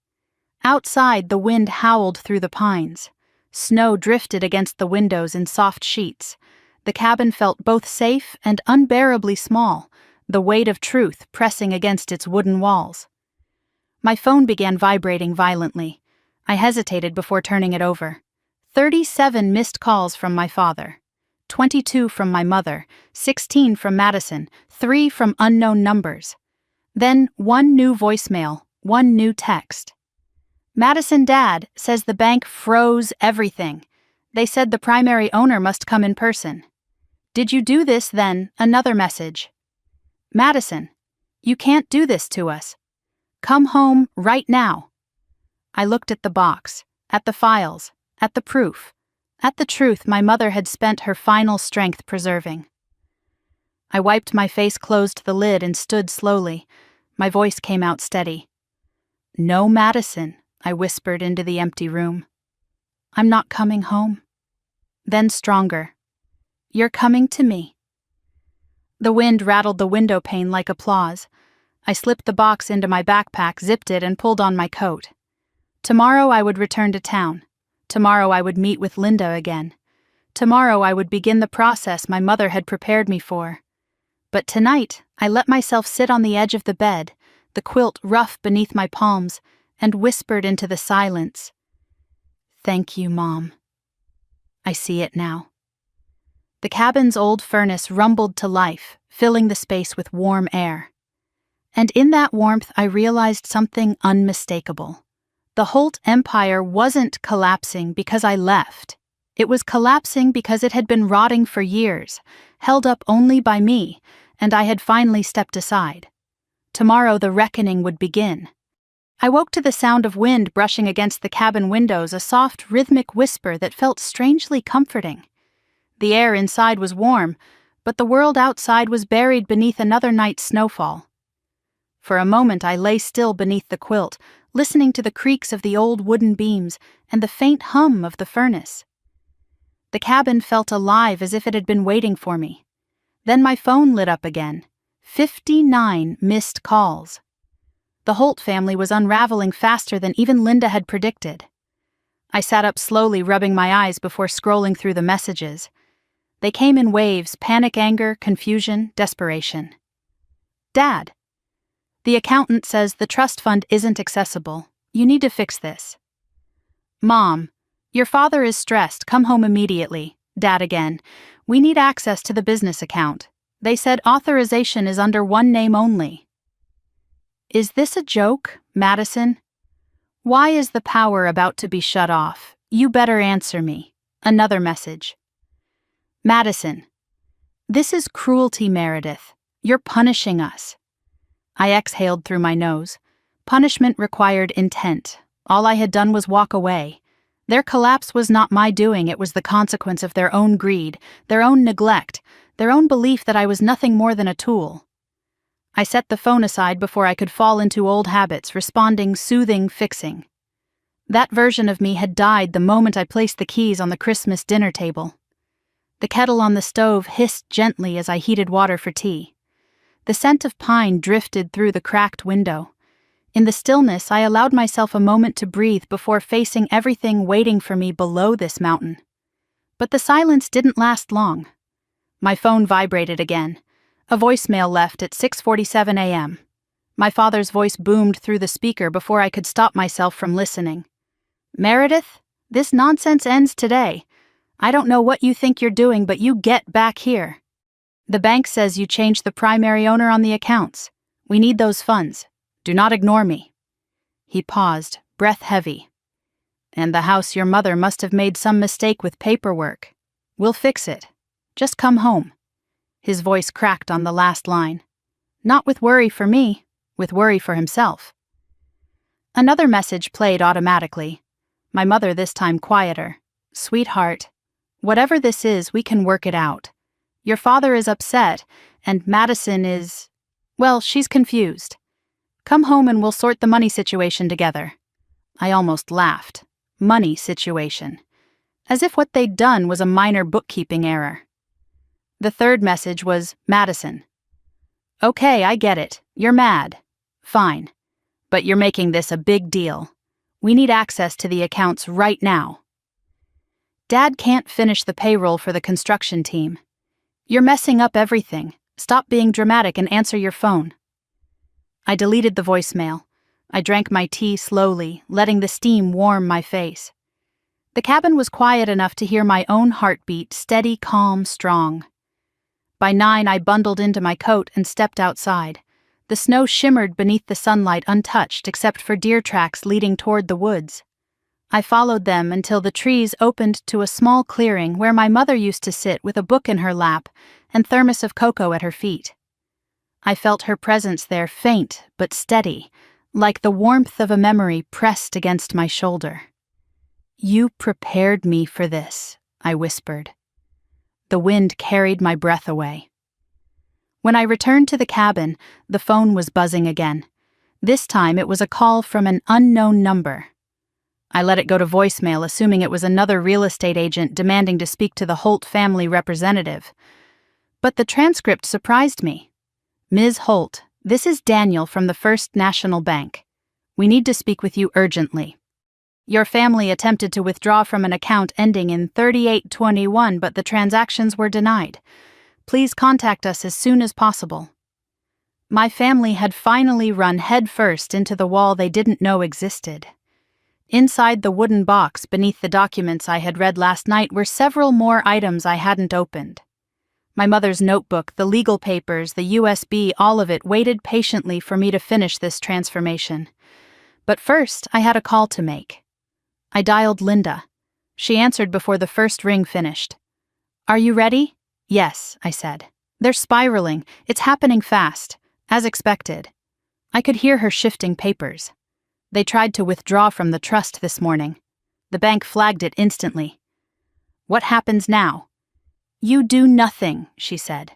Outside, the wind howled through the pines. Snow drifted against the windows in soft sheets. The cabin felt both safe and unbearably small, the weight of truth pressing against its wooden walls. My phone began vibrating violently. I hesitated before turning it over. 37 missed calls from my father. 22 from my mother, 16 from Madison, 3 from unknown numbers. Then 1 new voicemail, 1 new text. Madison Dad says the bank froze everything. They said the primary owner must come in person. Did you do this then? Another message. Madison, you can't do this to us. Come home right now. I looked at the box, at the files, at the proof, at the truth my mother had spent her final strength preserving. I wiped my face, closed the lid, and stood slowly. My voice came out steady. No, Madison, I whispered into the empty room. I'm not coming home. Then stronger. You're coming to me. The wind rattled the window pane like applause. I slipped the box into my backpack, zipped it, and pulled on my coat. Tomorrow I would return to town. Tomorrow I would meet with Linda again. Tomorrow I would begin the process my mother had prepared me for. But tonight, I let myself sit on the edge of the bed, the quilt rough beneath my palms, and whispered into the silence. Thank you, Mom. I see it now. The cabin's old furnace rumbled to life, filling the space with warm air. And in that warmth, I realized something unmistakable. The Holt Empire wasn't collapsing because I left. It was collapsing because it had been rotting for years, held up only by me, and I had finally stepped aside. Tomorrow the reckoning would begin. I woke to the sound of wind brushing against the cabin windows, a soft, rhythmic whisper that felt strangely comforting. The air inside was warm, but the world outside was buried beneath another night's snowfall. For a moment I lay still beneath the quilt, listening to the creaks of the old wooden beams and the faint hum of the furnace. The cabin felt alive, as if it had been waiting for me. Then my phone lit up again. 59 missed calls. The Holt family was unraveling faster than even Linda had predicted. I sat up slowly, rubbing my eyes before scrolling through the messages. They came in waves: panic, anger, confusion, desperation. Dad, the accountant says the trust fund isn't accessible. You need to fix this. Mom, your father is stressed. Come home immediately. Dad again. We need access to the business account. They said authorization is under one name only. Is this a joke, Madison? Why is the power about to be shut off? You better answer me. Another message. Madison, this is cruelty, Meredith. You're punishing us. I exhaled through my nose. Punishment required intent. All I had done was walk away. Their collapse was not my doing, it was the consequence of their own greed, their own neglect, their own belief that I was nothing more than a tool. I set the phone aside before I could fall into old habits, responding, soothing, fixing. That version of me had died the moment I placed the keys on the Christmas dinner table. The kettle on the stove hissed gently as I heated water for tea. The scent of pine drifted through the cracked window. In the stillness, I allowed myself a moment to breathe before facing everything waiting for me below this mountain. But the silence didn't last long. My phone vibrated again. A voicemail left at 6:47 a.m. My father's voice boomed through the speaker before I could stop myself from listening. "Meredith, this nonsense ends today. I don't know what you think you're doing, but you get back here. The bank says you changed the primary owner on the accounts. We need those funds. Do not ignore me." He paused, breath heavy. "And the house, your mother must have made some mistake with paperwork. We'll fix it. Just come home." His voice cracked on the last line. Not with worry for me, with worry for himself. Another message played automatically. My mother this time quieter. "Sweetheart, whatever this is, we can work it out. Your father is upset, and Madison is... well, she's confused. Come home and we'll sort the money situation together." I almost laughed. Money situation. As if what they'd done was a minor bookkeeping error. The third message was Madison. "Okay, I get it. You're mad. Fine. But you're making this a big deal. We need access to the accounts right now. Dad can't finish the payroll for the construction team. You're messing up everything. Stop being dramatic and answer your phone." I deleted the voicemail. I drank my tea slowly, letting the steam warm my face. The cabin was quiet enough to hear my own heartbeat, steady, calm, strong. By 9, I bundled into my coat and stepped outside. The snow shimmered beneath the sunlight untouched except for deer tracks leading toward the woods. I followed them until the trees opened to a small clearing where my mother used to sit with a book in her lap and thermos of cocoa at her feet. I felt her presence there, faint but steady, like the warmth of a memory pressed against my shoulder. "You prepared me for this," I whispered. The wind carried my breath away. When I returned to the cabin, the phone was buzzing again. This time it was a call from an unknown number. I let it go to voicemail, assuming it was another real estate agent demanding to speak to the Holt family representative. But the transcript surprised me. "Ms. Holt, this is Daniel from the First National Bank. We need to speak with you urgently. Your family attempted to withdraw from an account ending in 3821, but the transactions were denied. Please contact us as soon as possible." My family had finally run headfirst into the wall they didn't know existed. Inside the wooden box beneath the documents I had read last night were several more items I hadn't opened. My mother's notebook, the legal papers, the USB, all of it waited patiently for me to finish this transformation. But first, I had a call to make. I dialed Linda. She answered before the first ring finished. "Are you ready?" "Yes," I said. "They're spiraling. It's happening fast. As expected." I could hear her shifting papers. "They tried to withdraw from the trust this morning. The bank flagged it instantly." "What happens now?" "You do nothing," she said.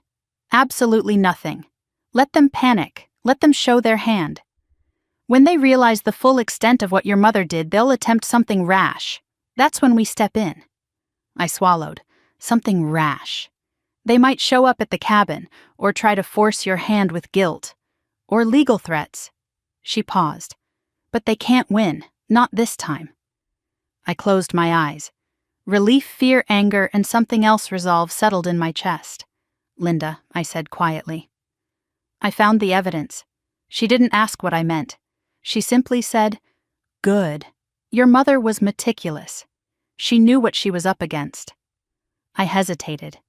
"Absolutely nothing. Let them panic. Let them show their hand. When they realize the full extent of what your mother did, they'll attempt something rash. That's when we step in." I swallowed. Something rash. They might show up at the cabin, or try to force your hand with guilt. Or legal threats. She paused. "But they can't win. Not this time." I closed my eyes. Relief, fear, anger, and something else resolve settled in my chest. "Linda," I said quietly. I found the evidence. She didn't ask what I meant. She simply said, "Good. Your mother was meticulous. She knew what she was up against." I hesitated.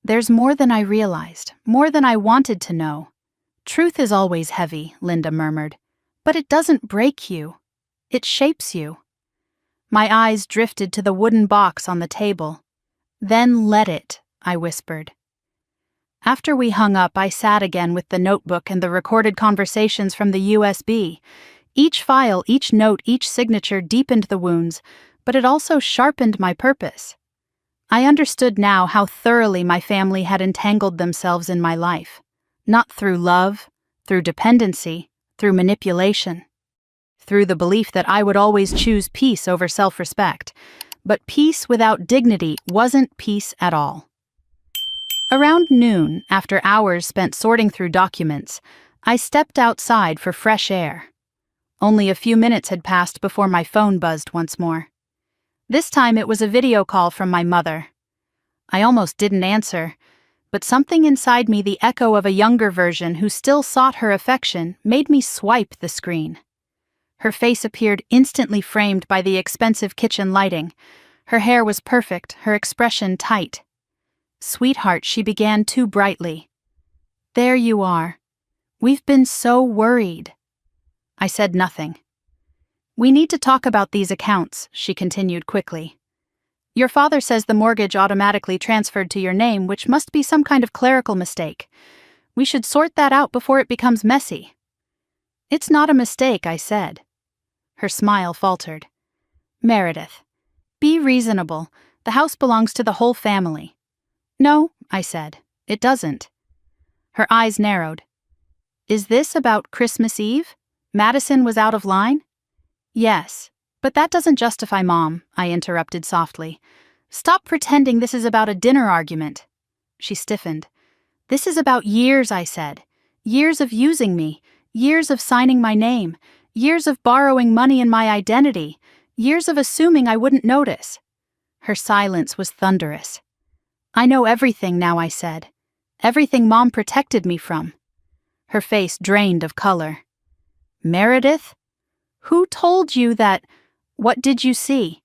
"There's more than I realized, more than I wanted to know. Truth is always heavy," Linda murmured. "But it doesn't break you. It shapes you." My eyes drifted to the wooden box on the table. "Then let it," I whispered. After we hung up, I sat again with the notebook and the recorded conversations from the USB. Each file, each note, each signature deepened the wounds, but it also sharpened my purpose. I understood now how thoroughly my family had entangled themselves in my life, not through love, through dependency, through manipulation, through the belief that I would always choose peace over self-respect, but peace without dignity wasn't peace at all. Around noon, after hours spent sorting through documents, I stepped outside for fresh air. Only a few minutes had passed before my phone buzzed once more. This time it was a video call from my mother. I almost didn't answer, but something inside me, the echo of a younger version who still sought her affection, made me swipe the screen. Her face appeared instantly framed by the expensive kitchen lighting. Her hair was perfect, her expression tight. "Sweetheart," she began too brightly. "There you are. We've been so worried." I said nothing. "We need to talk about these accounts," she continued quickly. "Your father says the mortgage automatically transferred to your name, which must be some kind of clerical mistake. We should sort that out before it becomes messy." "It's not a mistake," I said. Her smile faltered. "Meredith, be reasonable. The house belongs to the whole family." "No," I said, "it doesn't." Her eyes narrowed. "Is this about Christmas Eve? Madison was out of line?" "Yes, but that doesn't justify Mom," I interrupted softly. "Stop pretending this is about a dinner argument." She stiffened. "This is about years," I said. "Years of using me, years of signing my name, years of borrowing money in my identity, years of assuming I wouldn't notice." Her silence was thunderous. "I know everything now," I said. "Everything Mom protected me from." Her face drained of color. "Meredith? Who told you that? What did you see?"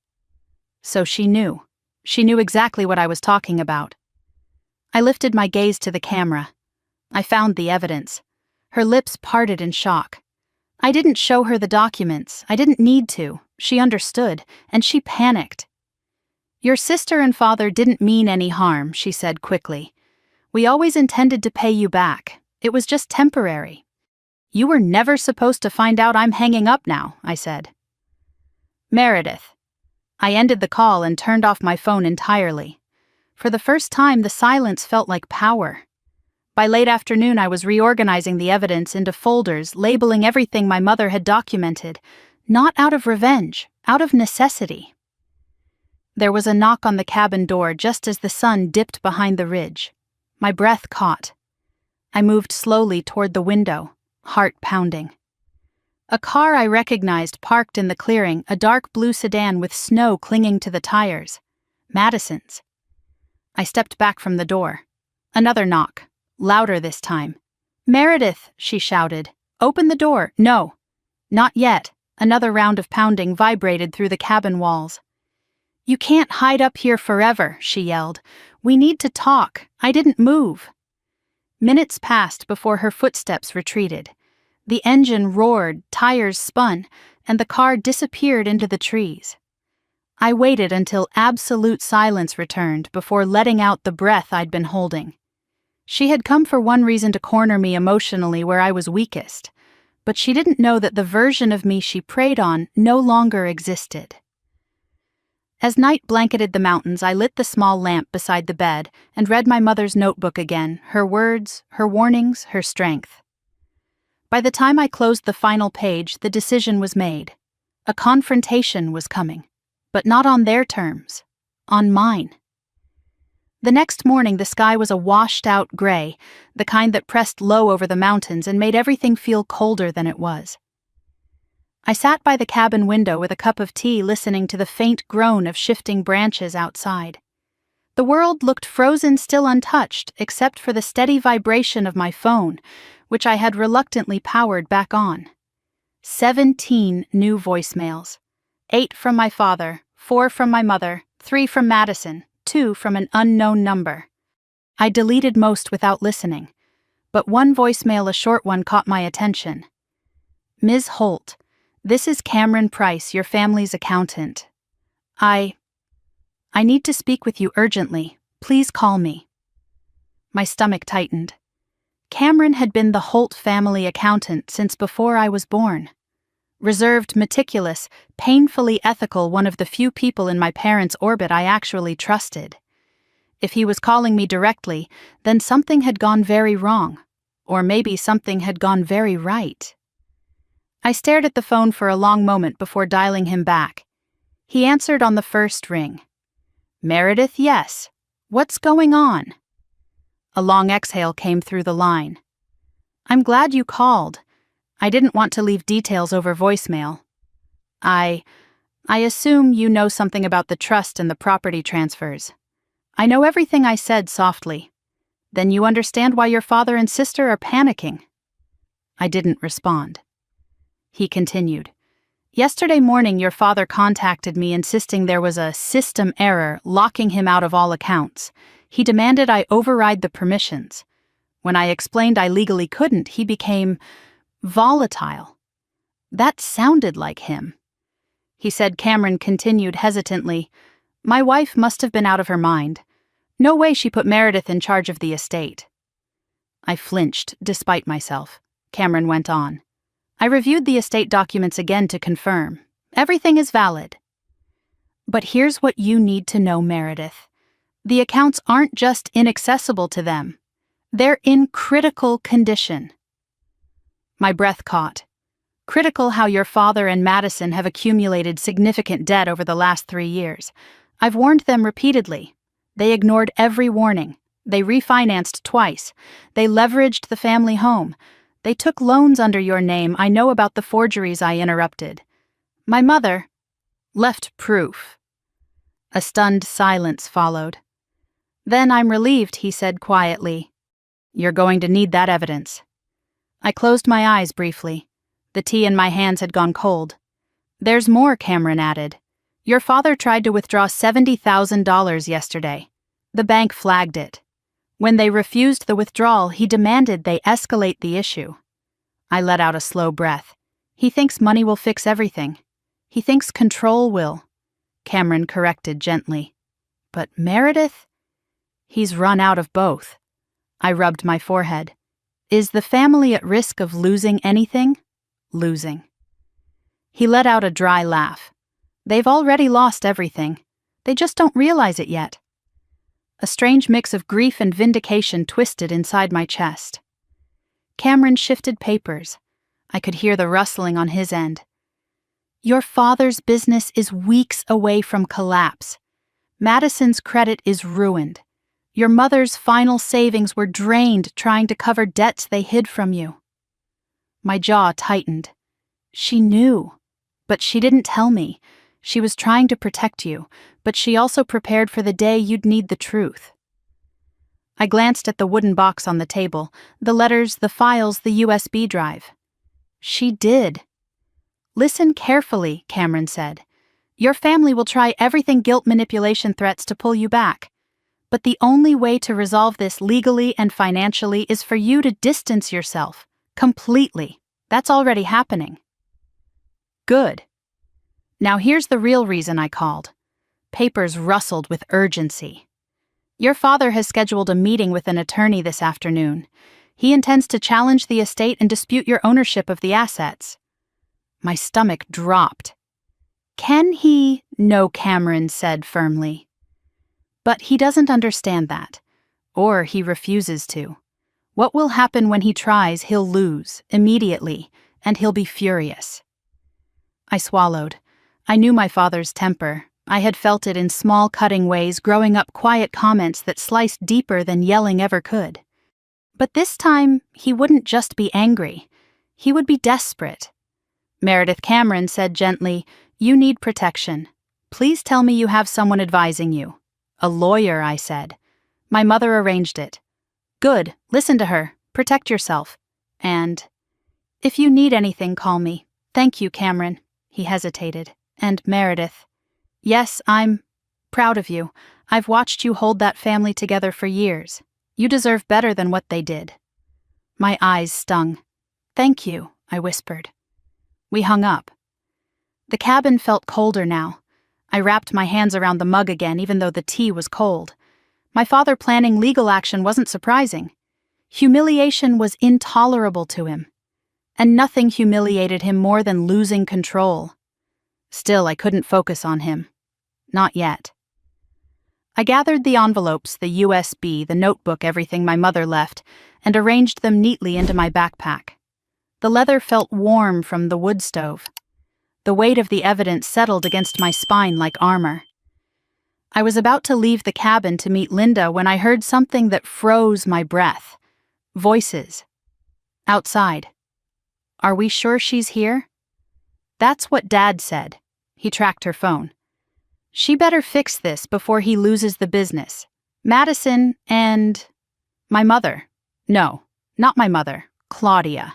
So she knew. She knew exactly what I was talking about. I lifted my gaze to the camera. I found the evidence. Her lips parted in shock. I didn't show her the documents. I didn't need to. She understood, and she panicked. "Your sister and father didn't mean any harm," she said quickly. "We always intended to pay you back. It was just temporary." "You were never supposed to find out I'm hanging up now," I said. "Meredith." I ended the call and turned off my phone entirely. For the first time, the silence felt like power. By late afternoon, I was reorganizing the evidence into folders, labeling everything my mother had documented, not out of revenge, out of necessity. There was a knock on the cabin door just as the sun dipped behind the ridge. My breath caught. I moved slowly toward the window, heart pounding. A car I recognized parked in the clearing, a dark blue sedan with snow clinging to the tires. Madison's. I stepped back from the door. Another knock, louder this time. "Meredith," she shouted. "Open the door." "No." "Not yet." Another round of pounding vibrated through the cabin walls. "You can't hide up here forever," she yelled. "We need to talk. I didn't move." Minutes passed before her footsteps retreated. The engine roared, tires spun, and the car disappeared into the trees. I waited until absolute silence returned before letting out the breath I'd been holding. She had come for one reason, to corner me emotionally where I was weakest, but she didn't know that the version of me she preyed on no longer existed. As night blanketed the mountains, I lit the small lamp beside the bed and read my mother's notebook again, her words, her warnings, her strength. By the time I closed the final page, the decision was made. A confrontation was coming, but not on their terms, on mine. The next morning, the sky was a washed-out gray, the kind that pressed low over the mountains and made everything feel colder than it was. I sat by the cabin window with a cup of tea, listening to the faint groan of shifting branches outside. The world looked frozen, still untouched, except for the steady vibration of my phone, which I had reluctantly powered back on. 17 new voicemails. 8 from my father, 4 from my mother, 3 from Madison, 2 from an unknown number. I deleted most without listening, but one voicemail, a short one, caught my attention. "Ms. Holt, this is Cameron Price, your family's accountant. I need to speak with you urgently. Please call me." My stomach tightened. Cameron had been the Holt family accountant since before I was born. Reserved, meticulous, painfully ethical, one of the few people in my parents' orbit I actually trusted. If he was calling me directly, then something had gone very wrong. Or maybe something had gone very right. I stared at the phone for a long moment before dialing him back. He answered on the first ring. Meredith, yes. What's going on? A long exhale came through the line. I'm glad you called. I didn't want to leave details over voicemail. I assume you know something about the trust and the property transfers. I know everything, I said softly. Then you understand why your father and sister are panicking. I didn't respond. He continued. Yesterday morning your father contacted me insisting there was a system error locking him out of all accounts. He demanded I override the permissions. When I explained I legally couldn't, he became volatile. That sounded like him. He said. Cameron continued hesitantly, my wife must have been out of her mind. No way she put Meredith in charge of the estate. I flinched, despite myself. Cameron went on. I reviewed the estate documents again to confirm. Everything is valid. But here's what you need to know, Meredith. The accounts aren't just inaccessible to them. They're in critical condition. My breath caught. Critical how your father and Madison have accumulated significant debt over the last 3 years. I've warned them repeatedly. They ignored every warning. They refinanced twice. They leveraged the family home. They took loans under your name. I know about the forgeries I interrupted. My mother left proof. A stunned silence followed. Then I'm relieved, he said quietly. You're going to need that evidence. I closed my eyes briefly. The tea in my hands had gone cold. There's more, Cameron added. Your father tried to withdraw $70,000 yesterday. The bank flagged it. When they refused the withdrawal, he demanded they escalate the issue. I let out a slow breath. He thinks money will fix everything. He thinks control will. Cameron corrected gently. But Meredith? He's run out of both. I rubbed my forehead. Is the family at risk of losing anything? Losing. He let out a dry laugh. They've already lost everything. They just don't realize it yet. A strange mix of grief and vindication twisted inside my chest. Cameron shifted papers. I could hear the rustling on his end. Your father's business is weeks away from collapse. Madison's credit is ruined. Your mother's final savings were drained trying to cover debts they hid from you. My jaw tightened. She knew, but she didn't tell me. She was trying to protect you, but she also prepared for the day you'd need the truth. I glanced at the wooden box on the table, the letters, the files, the USB drive. She did. Listen carefully, Cameron said. Your family will try everything guilt manipulation threats to pull you back. But the only way to resolve this legally and financially is for you to distance yourself. Completely. That's already happening. Good. Now here's the real reason I called. Papers rustled with urgency. Your father has scheduled a meeting with an attorney this afternoon. He intends to challenge the estate and dispute your ownership of the assets. My stomach dropped. Can he? No, Cameron said firmly. But he doesn't understand that. Or he refuses to. What will happen when he tries, he'll lose, immediately, and he'll be furious. I swallowed. I knew my father's temper. I had felt it in small, cutting ways, growing up quiet comments that sliced deeper than yelling ever could. But this time, he wouldn't just be angry. He would be desperate. Meredith, Cameron said gently, you need protection. Please tell me you have someone advising you. A lawyer, I said. My mother arranged it. Good, listen to her. Protect yourself. And if you need anything, call me. Thank you, Cameron. He hesitated. And Meredith. Yes, I'm proud of you. I've watched you hold that family together for years. You deserve better than what they did. My eyes stung. Thank you, I whispered. We hung up. The cabin felt colder now. I wrapped my hands around the mug again, even though the tea was cold. My father planning legal action wasn't surprising. Humiliation was intolerable to him. and nothing humiliated him more than losing control. Still, I couldn't focus on him. Not yet. I gathered the envelopes, the USB, the notebook, everything my mother left, and arranged them neatly into my backpack. The leather felt warm from the wood stove. The weight of the evidence settled against my spine like armor. I was about to leave the cabin to meet Linda when I heard something that froze my breath. Voices. Outside. Are we sure she's here? That's what Dad said. He tracked her phone. She better fix this before he loses the business. Madison and... my mother. No, not my mother. Claudia.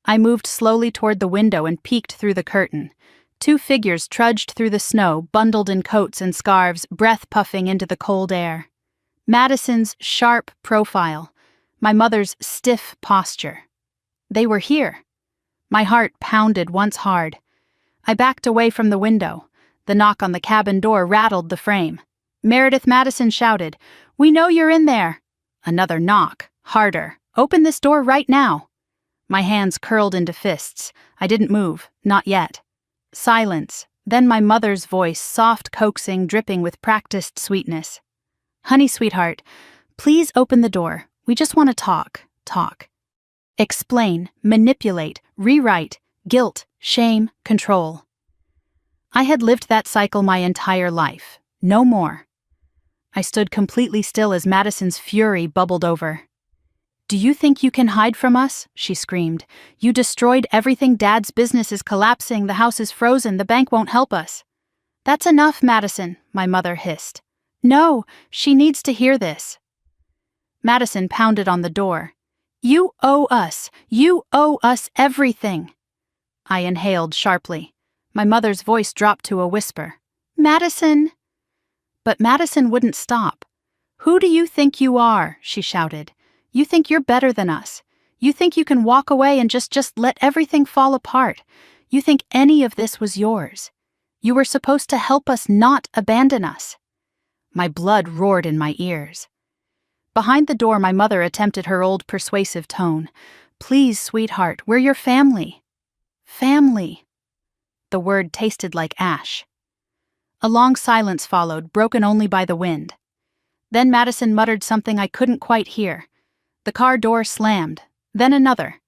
I moved slowly toward the window and peeked through the curtain. Two figures trudged through the snow, bundled in coats and scarves, breath puffing into the cold air. Madison's sharp profile, my mother's stiff posture. They were here. My heart pounded once hard. I backed away from the window. The knock on the cabin door rattled the frame. Meredith Madison shouted, "We know you're in there!" Another knock, harder. "Open this door right now!" My hands curled into fists. I didn't move, not yet. Silence, then my mother's voice, soft, coaxing, dripping with practiced sweetness. "Honey, sweetheart, please open the door. We just want to talk. Explain, manipulate, rewrite, guilt, shame, control." I had lived that cycle my entire life. No more. I stood completely still as Madison's fury bubbled over. "Do you think you can hide from us?" she screamed. "You destroyed everything. Dad's business is collapsing. The house is frozen. The bank won't help us." "That's enough, Madison," my mother hissed. "No, she needs to hear this." Madison pounded on the door. "You owe us. You owe us everything." I inhaled sharply. My mother's voice dropped to a whisper. "Madison!" But Madison wouldn't stop. "Who do you think you are?" she shouted. "You think you're better than us. You think you can walk away and just let everything fall apart. You think any of this was yours. You were supposed to help us, not abandon us." My blood roared in my ears. Behind the door, my mother attempted her old persuasive tone. "Please, sweetheart, we're your family." Family. The word tasted like ash. A long silence followed, broken only by the wind. Then Madison muttered something I couldn't quite hear. The car door slammed, then another.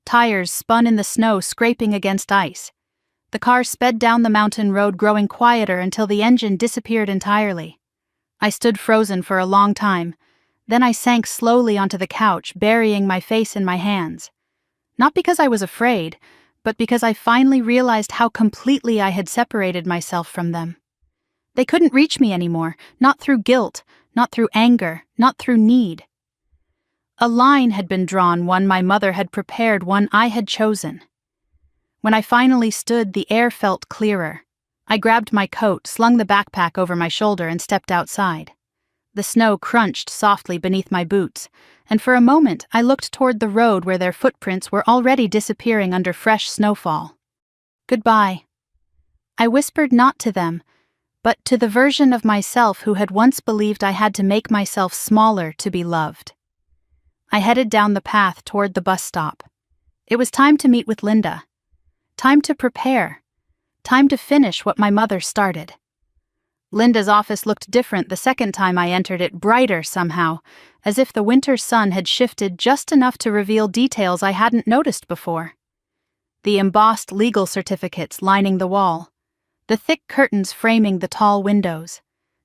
Tires spun in the snow, scraping against ice. The car sped down the mountain road, growing quieter until the engine disappeared entirely. I stood frozen for a long time. Then I sank slowly onto the couch, burying my face in my hands. Not because I was afraid, but because I finally realized how completely I had separated myself from them. They couldn't reach me anymore, not through guilt, not through anger, not through need. A line had been drawn, one my mother had prepared, one I had chosen. When I finally stood, the air felt clearer. I grabbed my coat, slung the backpack over my shoulder, and stepped outside. The snow crunched softly beneath my boots, and for a moment I looked toward the road where their footprints were already disappearing under fresh snowfall. "Goodbye." I whispered not to them, but to the version of myself who had once believed I had to make myself smaller to be loved. I headed down the path toward the bus stop. It was time to meet with Linda. Time to prepare. Time to finish what my mother started. Linda's office looked different the second time I entered it, brighter somehow, as if the winter sun had shifted just enough to reveal details I hadn't noticed before. The embossed legal certificates lining the wall, the thick curtains framing the tall windows,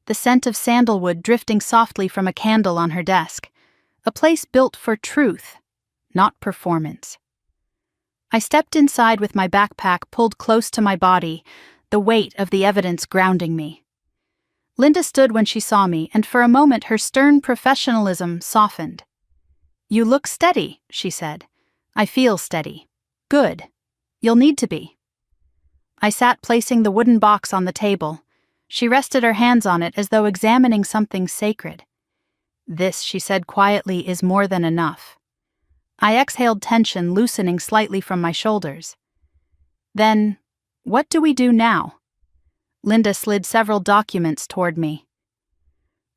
the scent of sandalwood drifting softly from a candle on her desk, a place built for truth, not performance. I stepped inside with my backpack pulled close to my body, the weight of the evidence grounding me. Linda stood when she saw me, and for a moment her stern professionalism softened. "You look steady," she said. "I feel steady. Good. You'll need to be." I sat placing the wooden box on the table. She rested her hands on it as though examining something sacred. "This," she said quietly, "is more than enough." I exhaled tension, loosening slightly from my shoulders. "Then, what do we do now?" Linda slid several documents toward me.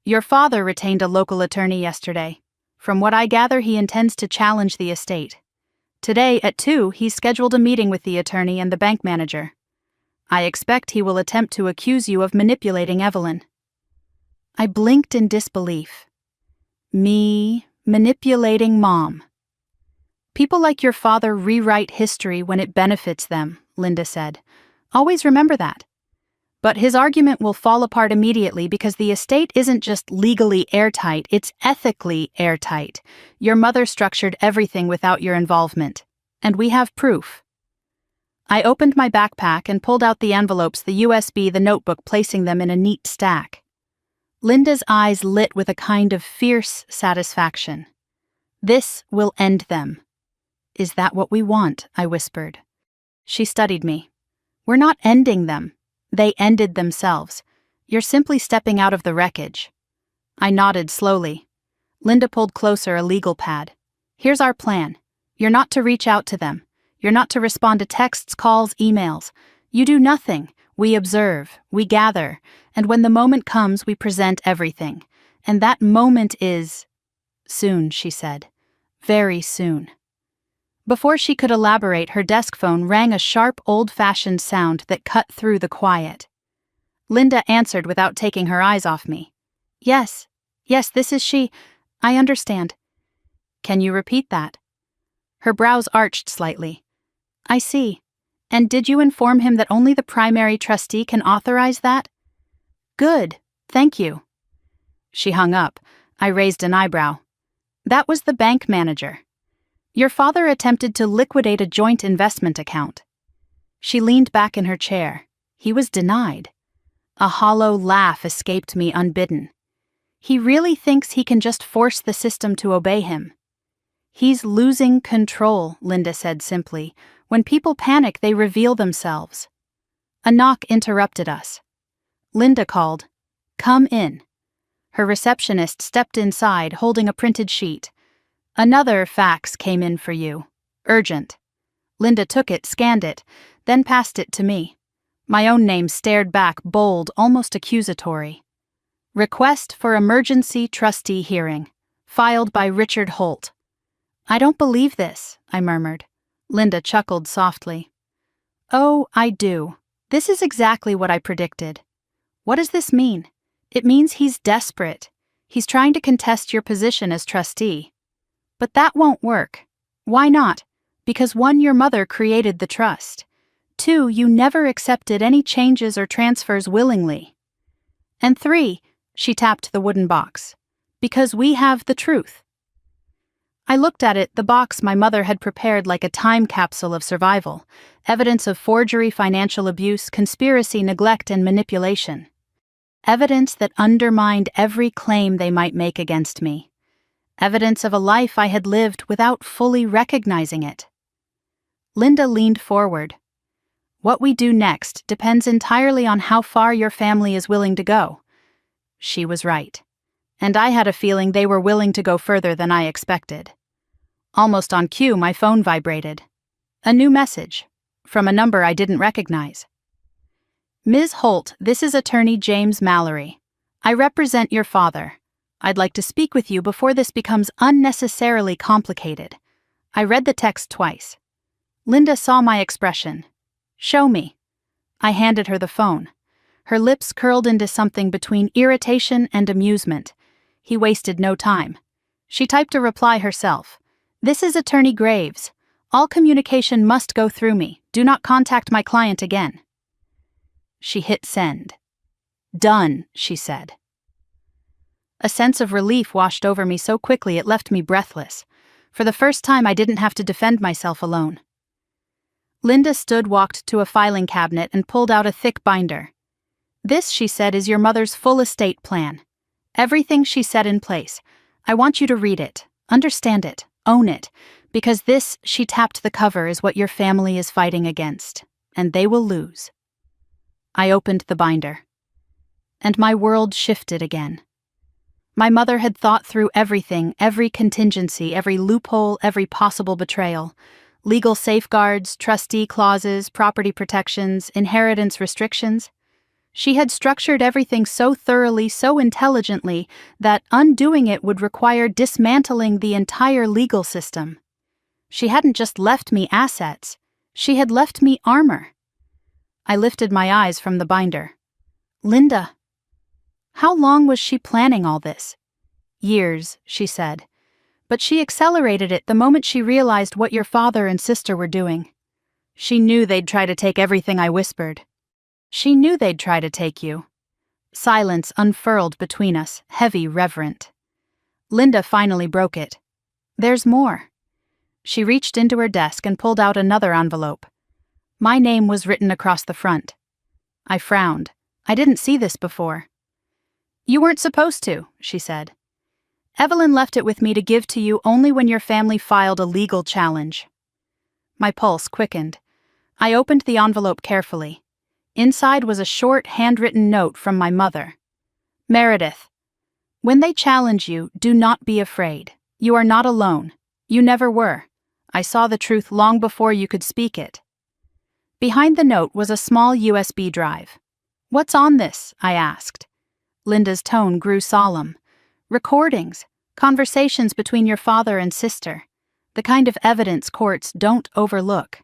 "Your father retained a local attorney yesterday. From what I gather, he intends to challenge the estate. Today at 2, he's scheduled a meeting with the attorney and the bank manager. I expect he will attempt to accuse you of manipulating Evelyn. I blinked in disbelief. Me manipulating Mom. People like your father rewrite history when it benefits them, Linda said. Always remember that. But his argument will fall apart immediately because the estate isn't just legally airtight, it's ethically airtight. Your mother structured everything without your involvement. And we have proof. I opened my backpack and pulled out the envelopes, the USB, the notebook, placing them in a neat stack. Linda's eyes lit with a kind of fierce satisfaction. This will end them. Is that what we want? I whispered. She studied me. We're not ending them. They ended themselves. You're simply stepping out of the wreckage. I nodded slowly. Linda pulled closer a legal pad. Here's our plan. You're not to reach out to them. You're not to respond to texts, calls, emails. You do nothing. We observe, we gather, and when the moment comes, we present everything. And that moment is soon, she said. Very soon. Before she could elaborate, her desk phone rang a sharp, old-fashioned sound that cut through the quiet. Linda answered without taking her eyes off me. Yes, this is she. I understand. Can you repeat that? Her brows arched slightly. I see. And did you inform him that only the primary trustee can authorize that? Good, thank you. She hung up. I raised an eyebrow. That was the bank manager. Your father attempted to liquidate a joint investment account. She leaned back in her chair. He was denied. A hollow laugh escaped me unbidden. He really thinks he can just force the system to obey him. He's losing control, Linda said simply. When people panic, they reveal themselves. A knock interrupted us. Linda called, "Come in." Her receptionist stepped inside, holding a printed sheet. "Another fax came in for you. Urgent." Linda took it, scanned it, then passed it to me. My own name stared back, bold, almost accusatory. Request for emergency trustee hearing. Filed by Richard Holt. I don't believe this, I murmured. Linda chuckled softly. Oh, I do. This is exactly what I predicted. What does this mean? It means he's desperate. He's trying to contest your position as trustee. But that won't work. Why not? Because 1, your mother created the trust. 2, you never accepted any changes or transfers willingly. And 3, she tapped the wooden box. Because we have the truth. I looked at it, the box my mother had prepared like a time capsule of survival, evidence of forgery, financial abuse, conspiracy, neglect, and manipulation. Evidence that undermined every claim they might make against me. Evidence of a life I had lived without fully recognizing it. Linda leaned forward. What we do next depends entirely on how far your family is willing to go. She was right. And I had a feeling they were willing to go further than I expected. Almost on cue, my phone vibrated. A new message, from a number I didn't recognize. Ms. Holt, this is attorney James Mallory. I represent your father. I'd like to speak with you before this becomes unnecessarily complicated. I read the text twice. Linda saw my expression. Show me. I handed her the phone. Her lips curled into something between irritation and amusement. He wasted no time. She typed a reply herself. This is Attorney Graves. All communication must go through me. Do not contact my client again. She hit send. Done, she said. A sense of relief washed over me so quickly it left me breathless. For the first time, I didn't have to defend myself alone. Linda walked to a filing cabinet and pulled out a thick binder. This, she said, is your mother's full estate plan. Everything she set in place. I want you to read it, understand it, own it, because this, she tapped the cover, is what your family is fighting against, and they will lose. I opened the binder. And my world shifted again. My mother had thought through everything, every contingency, every loophole, every possible betrayal. Legal safeguards, trustee clauses, property protections, inheritance restrictions. She had structured everything so thoroughly, so intelligently, that undoing it would require dismantling the entire legal system. She hadn't just left me assets. She had left me armor. I lifted my eyes from the binder. Linda. How long was she planning all this? Years, she said. But she accelerated it the moment she realized what your father and sister were doing. She knew they'd try to take everything I whispered. She knew they'd try to take you. Silence unfurled between us, heavy, reverent. Linda finally broke it. There's more. She reached into her desk and pulled out another envelope. My name was written across the front. I frowned. I didn't see this before. You weren't supposed to, she said. Evelyn left it with me to give to you only when your family filed a legal challenge. My pulse quickened. I opened the envelope carefully. Inside was a short, handwritten note from my mother. Meredith, when they challenge you, do not be afraid. You are not alone. You never were. I saw the truth long before you could speak it. Behind the note was a small USB drive. What's on this? I asked. Linda's tone grew solemn. Recordings, conversations between your father and sister, the kind of evidence courts don't overlook.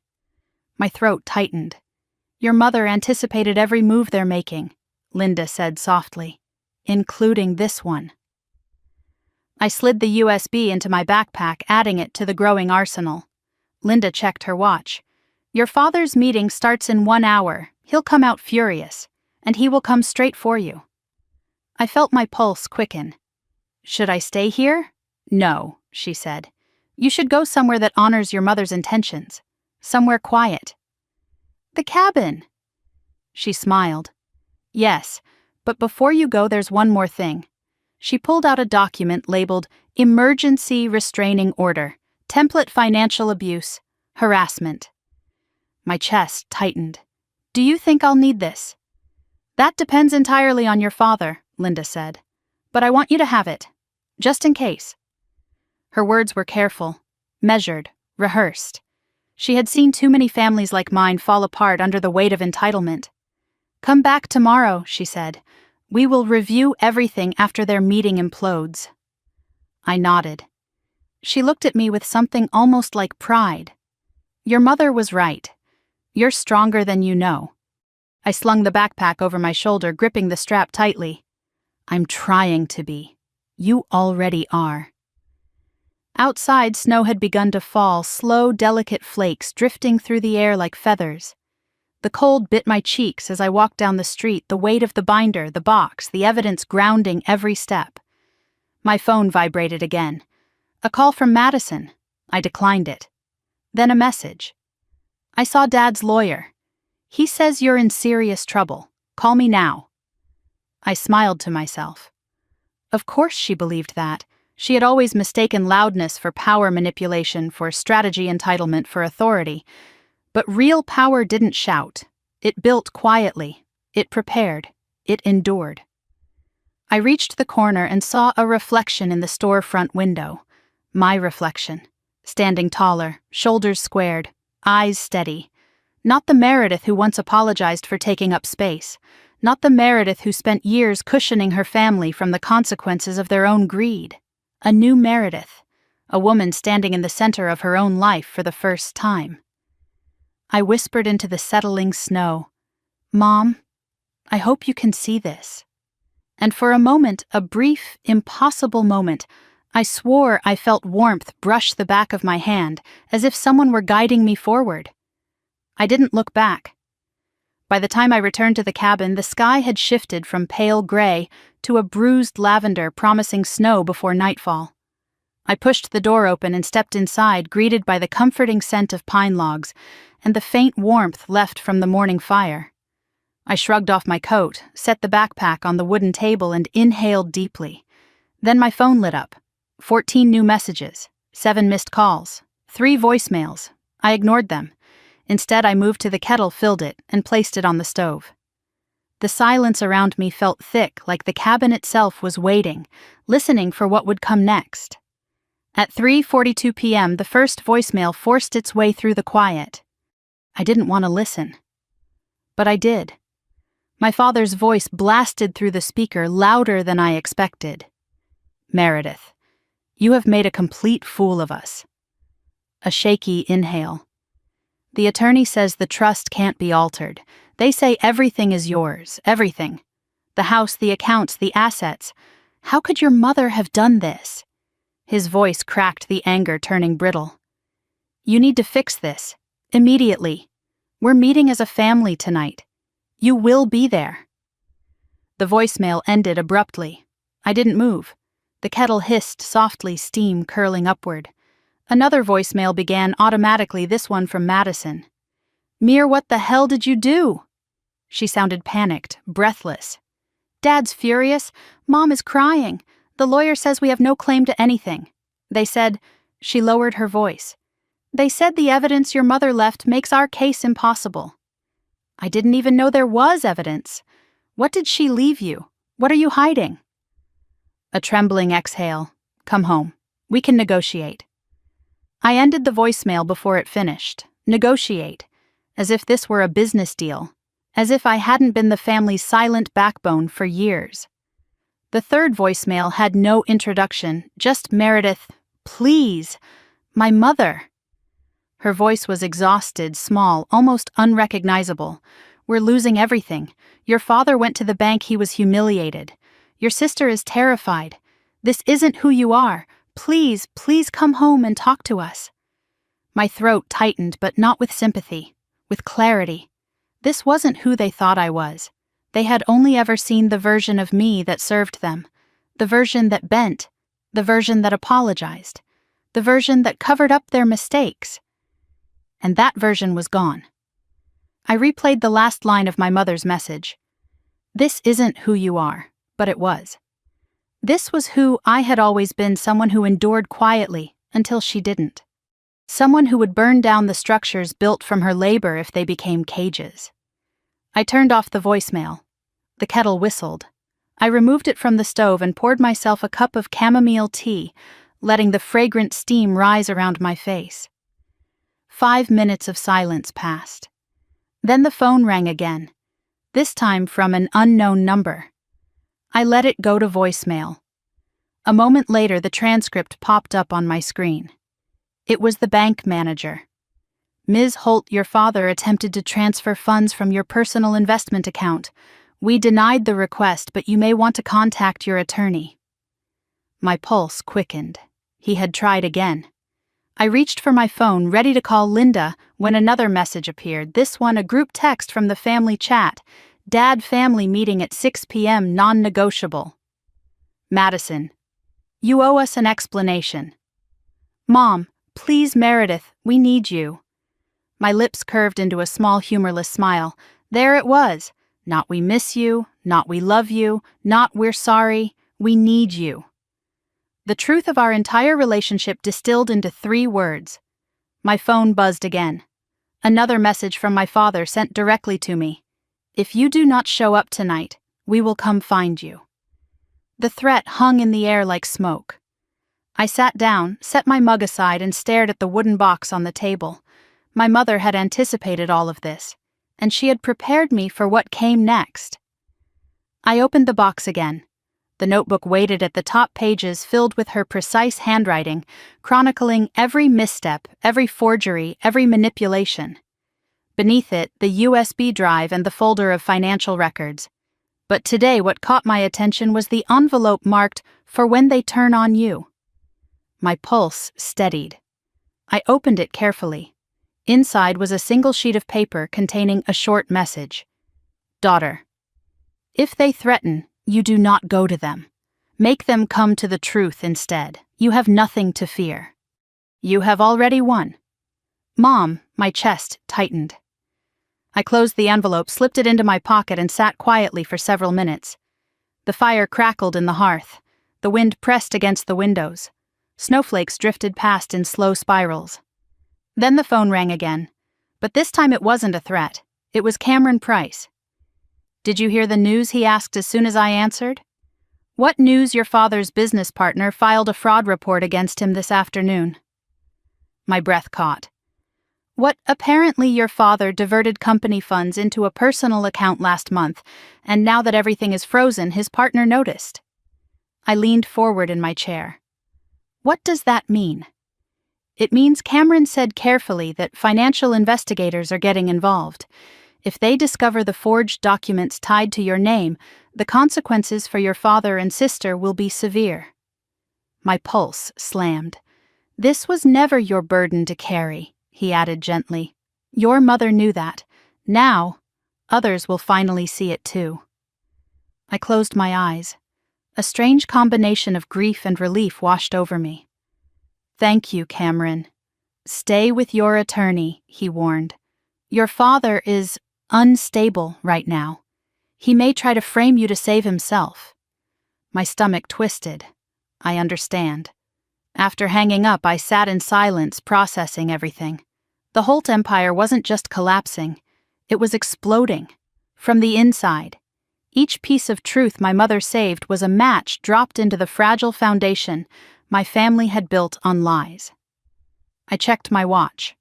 My throat tightened. Your mother anticipated every move they're making, Linda said softly, including this one. I slid the USB into my backpack, adding it to the growing arsenal. Linda checked her watch. Your father's meeting starts in 1 hour. He'll come out furious, and he will come straight for you. I felt my pulse quicken. Should I stay here? No, she said. You should go somewhere that honors your mother's intentions. Somewhere quiet. The cabin. She smiled. Yes, but before you go, there's one more thing. She pulled out a document labeled Emergency Restraining Order, Template Financial Abuse, Harassment. My chest tightened. Do you think I'll need this? That depends entirely on your father, Linda said. But I want you to have it, just in case. Her words were careful, measured, rehearsed. She had seen too many families like mine fall apart under the weight of entitlement. Come back tomorrow, she said. We will review everything after their meeting implodes. I nodded. She looked at me with something almost like pride. Your mother was right. You're stronger than you know. I slung the backpack over my shoulder, gripping the strap tightly. I'm trying to be. You already are. Outside, snow had begun to fall, slow, delicate flakes drifting through the air like feathers. The cold bit my cheeks as I walked down the street, the weight of the binder, the box, the evidence grounding every step. My phone vibrated again. A call from Madison. I declined it. Then a message. I saw Dad's lawyer. He says you're in serious trouble. Call me now. I smiled to myself. Of course she believed that. She had always mistaken loudness for power manipulation, for strategy entitlement, for authority. But real power didn't shout. It built quietly. It prepared. It endured. I reached the corner and saw a reflection in the storefront window. My reflection. Standing taller, shoulders squared, eyes steady. Not the Meredith who once apologized for taking up space. Not the Meredith who spent years cushioning her family from the consequences of their own greed. A new Meredith. A woman standing in the center of her own life for the first time. I whispered into the settling snow, Mom, I hope you can see this. And for a moment, a brief, impossible moment, I swore I felt warmth brush the back of my hand, as if someone were guiding me forward. I didn't look back. By the time I returned to the cabin, the sky had shifted from pale gray to a bruised lavender promising snow before nightfall. I pushed the door open and stepped inside, greeted by the comforting scent of pine logs and the faint warmth left from the morning fire. I shrugged off my coat, set the backpack on the wooden table, and inhaled deeply. Then my phone lit up. 14 new messages, 7 missed calls, 3 voicemails. I ignored them. Instead, I moved to the kettle, filled it, and placed it on the stove. The silence around me felt thick, like the cabin itself was waiting, listening for what would come next. At 3:42 p.m., the first voicemail forced its way through the quiet. I didn't want to listen. But I did. My father's voice blasted through the speaker, louder than I expected. Meredith, you have made a complete fool of us. A shaky inhale. The attorney says the trust can't be altered. They say everything is yours, everything. The house, the accounts, the assets. How could your mother have done this? His voice cracked, the anger turning brittle. You need to fix this. Immediately. We're meeting as a family tonight. You will be there. The voicemail ended abruptly. I didn't move. The kettle hissed softly, steam curling upward. Another voicemail began automatically, this one from Madison. Mir, what the hell did you do? She sounded panicked, breathless. Dad's furious. Mom is crying. The lawyer says we have no claim to anything. They said, she lowered her voice. They said the evidence your mother left makes our case impossible. I didn't even know there was evidence. What did she leave you? What are you hiding? A trembling exhale. Come home. We can negotiate. I ended the voicemail before it finished. Negotiate. As if this were a business deal. As if I hadn't been the family's silent backbone for years. The third voicemail had no introduction, just Meredith, please, my mother. Her voice was exhausted, small, almost unrecognizable. We're losing everything. Your father went to the bank, he was humiliated. Your sister is terrified. This isn't who you are. Please, please come home and talk to us. My throat tightened, but not with sympathy, with clarity. This wasn't who they thought I was. They had only ever seen the version of me that served them, the version that bent, the version that apologized, the version that covered up their mistakes. And that version was gone. I replayed the last line of my mother's message. This isn't who you are, but it was. This was who I had always been, someone who endured quietly until she didn't. Someone who would burn down the structures built from her labor if they became cages. I turned off the voicemail. The kettle whistled. I removed it from the stove and poured myself a cup of chamomile tea, letting the fragrant steam rise around my face. 5 minutes of silence passed. Then the phone rang again, this time from an unknown number. I let it go to voicemail. A moment later, the transcript popped up on my screen. It was the bank manager. Ms. Holt, your father attempted to transfer funds from your personal investment account. We denied the request, but you may want to contact your attorney. My pulse quickened. He had tried again. I reached for my phone, ready to call Linda, when another message appeared, this one a group text from the family chat. Dad family meeting at 6 p.m. non-negotiable. Madison. You owe us an explanation. Mom, please Meredith, we need you. My lips curved into a small humorless smile. There it was. Not we miss you, not we love you, not we're sorry, we need you. The truth of our entire relationship distilled into 3 words. My phone buzzed again. Another message from my father sent directly to me. If you do not show up tonight, we will come find you. The threat hung in the air like smoke. I sat down, set my mug aside, and stared at the wooden box on the table. My mother had anticipated all of this, and she had prepared me for what came next. I opened the box again. The notebook waited at the top pages, filled with her precise handwriting, chronicling every misstep, every forgery, every manipulation. Beneath it, the USB drive and the folder of financial records. But today what caught my attention was the envelope marked, "For when they turn on you." My pulse steadied. I opened it carefully. Inside was a single sheet of paper containing a short message. Daughter. If they threaten, you do not go to them. Make them come to the truth instead. You have nothing to fear. You have already won. Mom, my chest tightened. I closed the envelope, slipped it into my pocket, and sat quietly for several minutes. The fire crackled in the hearth. The wind pressed against the windows. Snowflakes drifted past in slow spirals. Then the phone rang again. But this time it wasn't a threat. It was Cameron Price. Did you hear the news? He asked as soon as I answered. What news? Your father's business partner filed a fraud report against him this afternoon. My breath caught. What? Apparently your father diverted company funds into a personal account last month, and now that everything is frozen, his partner noticed. I leaned forward in my chair. What does that mean? It means Cameron said carefully that financial investigators are getting involved. If they discover the forged documents tied to your name, the consequences for your father and sister will be severe. My pulse slammed. This was never your burden to carry, he added gently. Your mother knew that. Now, others will finally see it too. I closed my eyes. A strange combination of grief and relief washed over me. Thank you, Cameron. Stay with your attorney, he warned. Your father is unstable right now. He may try to frame you to save himself. My stomach twisted. I understand. After hanging up, I sat in silence, processing everything. The Holt Empire wasn't just collapsing, it was exploding. From the inside. Each piece of truth my mother saved was a match dropped into the fragile foundation my family had built on lies. I checked my watch.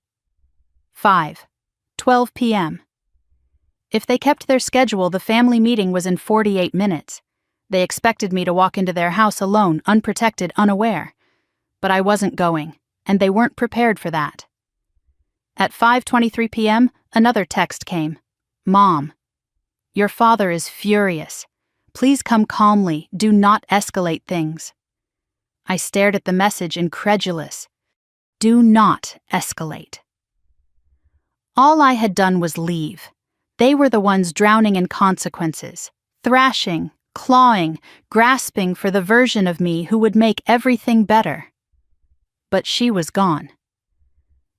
5:12 p.m. If they kept their schedule, the family meeting was in 48 minutes. They expected me to walk into their house alone, unprotected, unaware. But I wasn't going, and they weren't prepared for that. At 5:23 p.m., another text came. Mom, your father is furious. Please come calmly. Do not escalate things. I stared at the message, incredulous. Do not escalate. All I had done was leave. They were the ones drowning in consequences, thrashing, clawing, grasping for the version of me who would make everything better. But she was gone.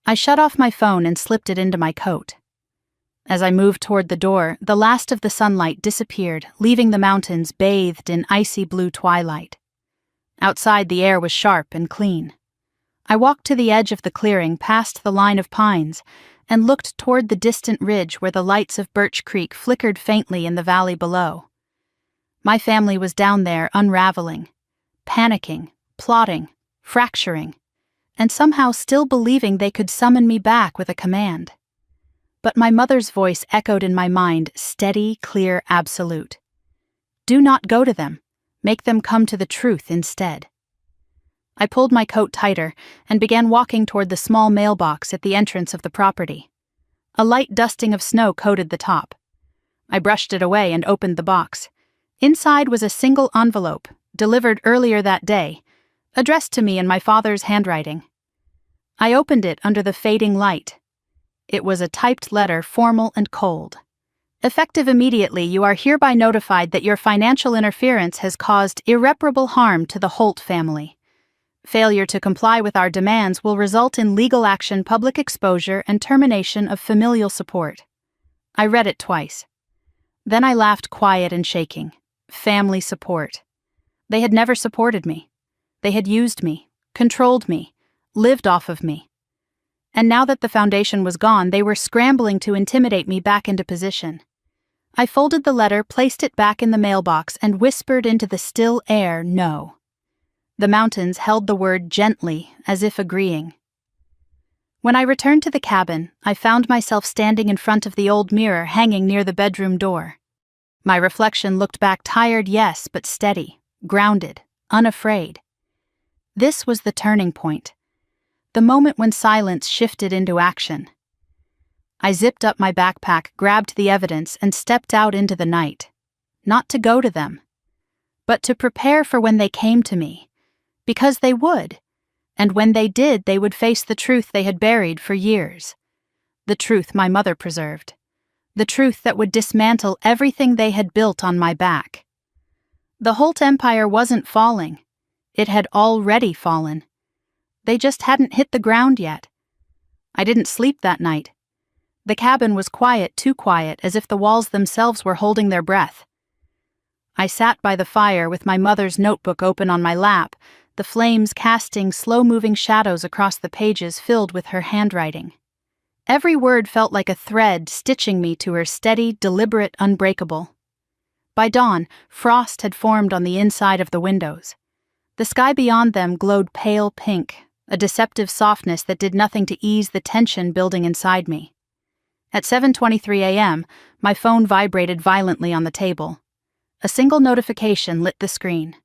I shut off my phone and slipped it into my coat. As I moved toward the door, the last of the sunlight disappeared, leaving the mountains bathed in icy blue twilight. Outside, the air was sharp and clean. I walked to the edge of the clearing past the line of pines and looked toward the distant ridge where the lights of Birch Creek flickered faintly in the valley below. My family was down there unraveling, panicking, plotting, fracturing, and somehow still believing they could summon me back with a command. But my mother's voice echoed in my mind, steady, clear, absolute. Do not go to them. Make them come to the truth instead. I pulled my coat tighter and began walking toward the small mailbox at the entrance of the property. A light dusting of snow coated the top. I brushed it away and opened the box. Inside was a single envelope, delivered earlier that day, addressed to me in my father's handwriting. I opened it under the fading light. It was a typed letter, formal and cold. Effective immediately, you are hereby notified that your financial interference has caused irreparable harm to the Holt family. Failure to comply with our demands will result in legal action, public exposure, and termination of familial support. I read it twice. Then I laughed, quiet and shaking. Family support. They had never supported me. They had used me, controlled me, lived off of me. And now that the foundation was gone, they were scrambling to intimidate me back into position. I folded the letter, placed it back in the mailbox, and whispered into the still air, no. The mountains held the word gently, as if agreeing. When I returned to the cabin, I found myself standing in front of the old mirror hanging near the bedroom door. My reflection looked back tired, yes, but steady, grounded, unafraid. This was the turning point. The moment when silence shifted into action. I zipped up my backpack, grabbed the evidence, and stepped out into the night. Not to go to them, but to prepare for when they came to me. Because they would. And when they did, they would face the truth they had buried for years. The truth my mother preserved. The truth that would dismantle everything they had built on my back. The Holt Empire wasn't falling. It had already fallen. They just hadn't hit the ground yet. I didn't sleep that night. The cabin was quiet, too quiet, as if the walls themselves were holding their breath. I sat by the fire with my mother's notebook open on my lap, the flames casting slow-moving shadows across the pages filled with her handwriting. Every word felt like a thread stitching me to her steady, deliberate, unbreakable. By dawn, frost had formed on the inside of the windows. The sky beyond them glowed pale pink, a deceptive softness that did nothing to ease the tension building inside me. At 7:23 a.m., my phone vibrated violently on the table. A single notification lit the screen.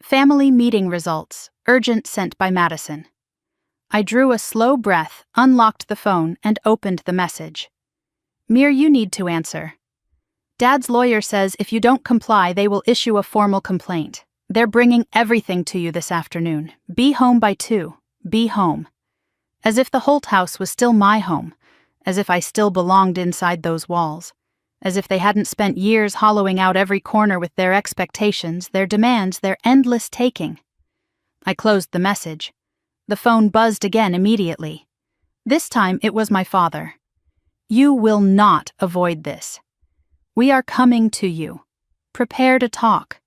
Family meeting results, urgent, sent by Madison. I drew a slow breath, unlocked the phone, and opened the message. Mir, you need to answer. Dad's lawyer says if you don't comply, they will issue a formal complaint. They're bringing everything to you this afternoon. Be home by 2. Be home. As if the Holt house was still my home. As if I still belonged inside those walls. As if they hadn't spent years hollowing out every corner with their expectations, their demands, their endless taking. I closed the message. The phone buzzed again immediately. This time it was my father. You will not avoid this. We are coming to you. Prepare to talk.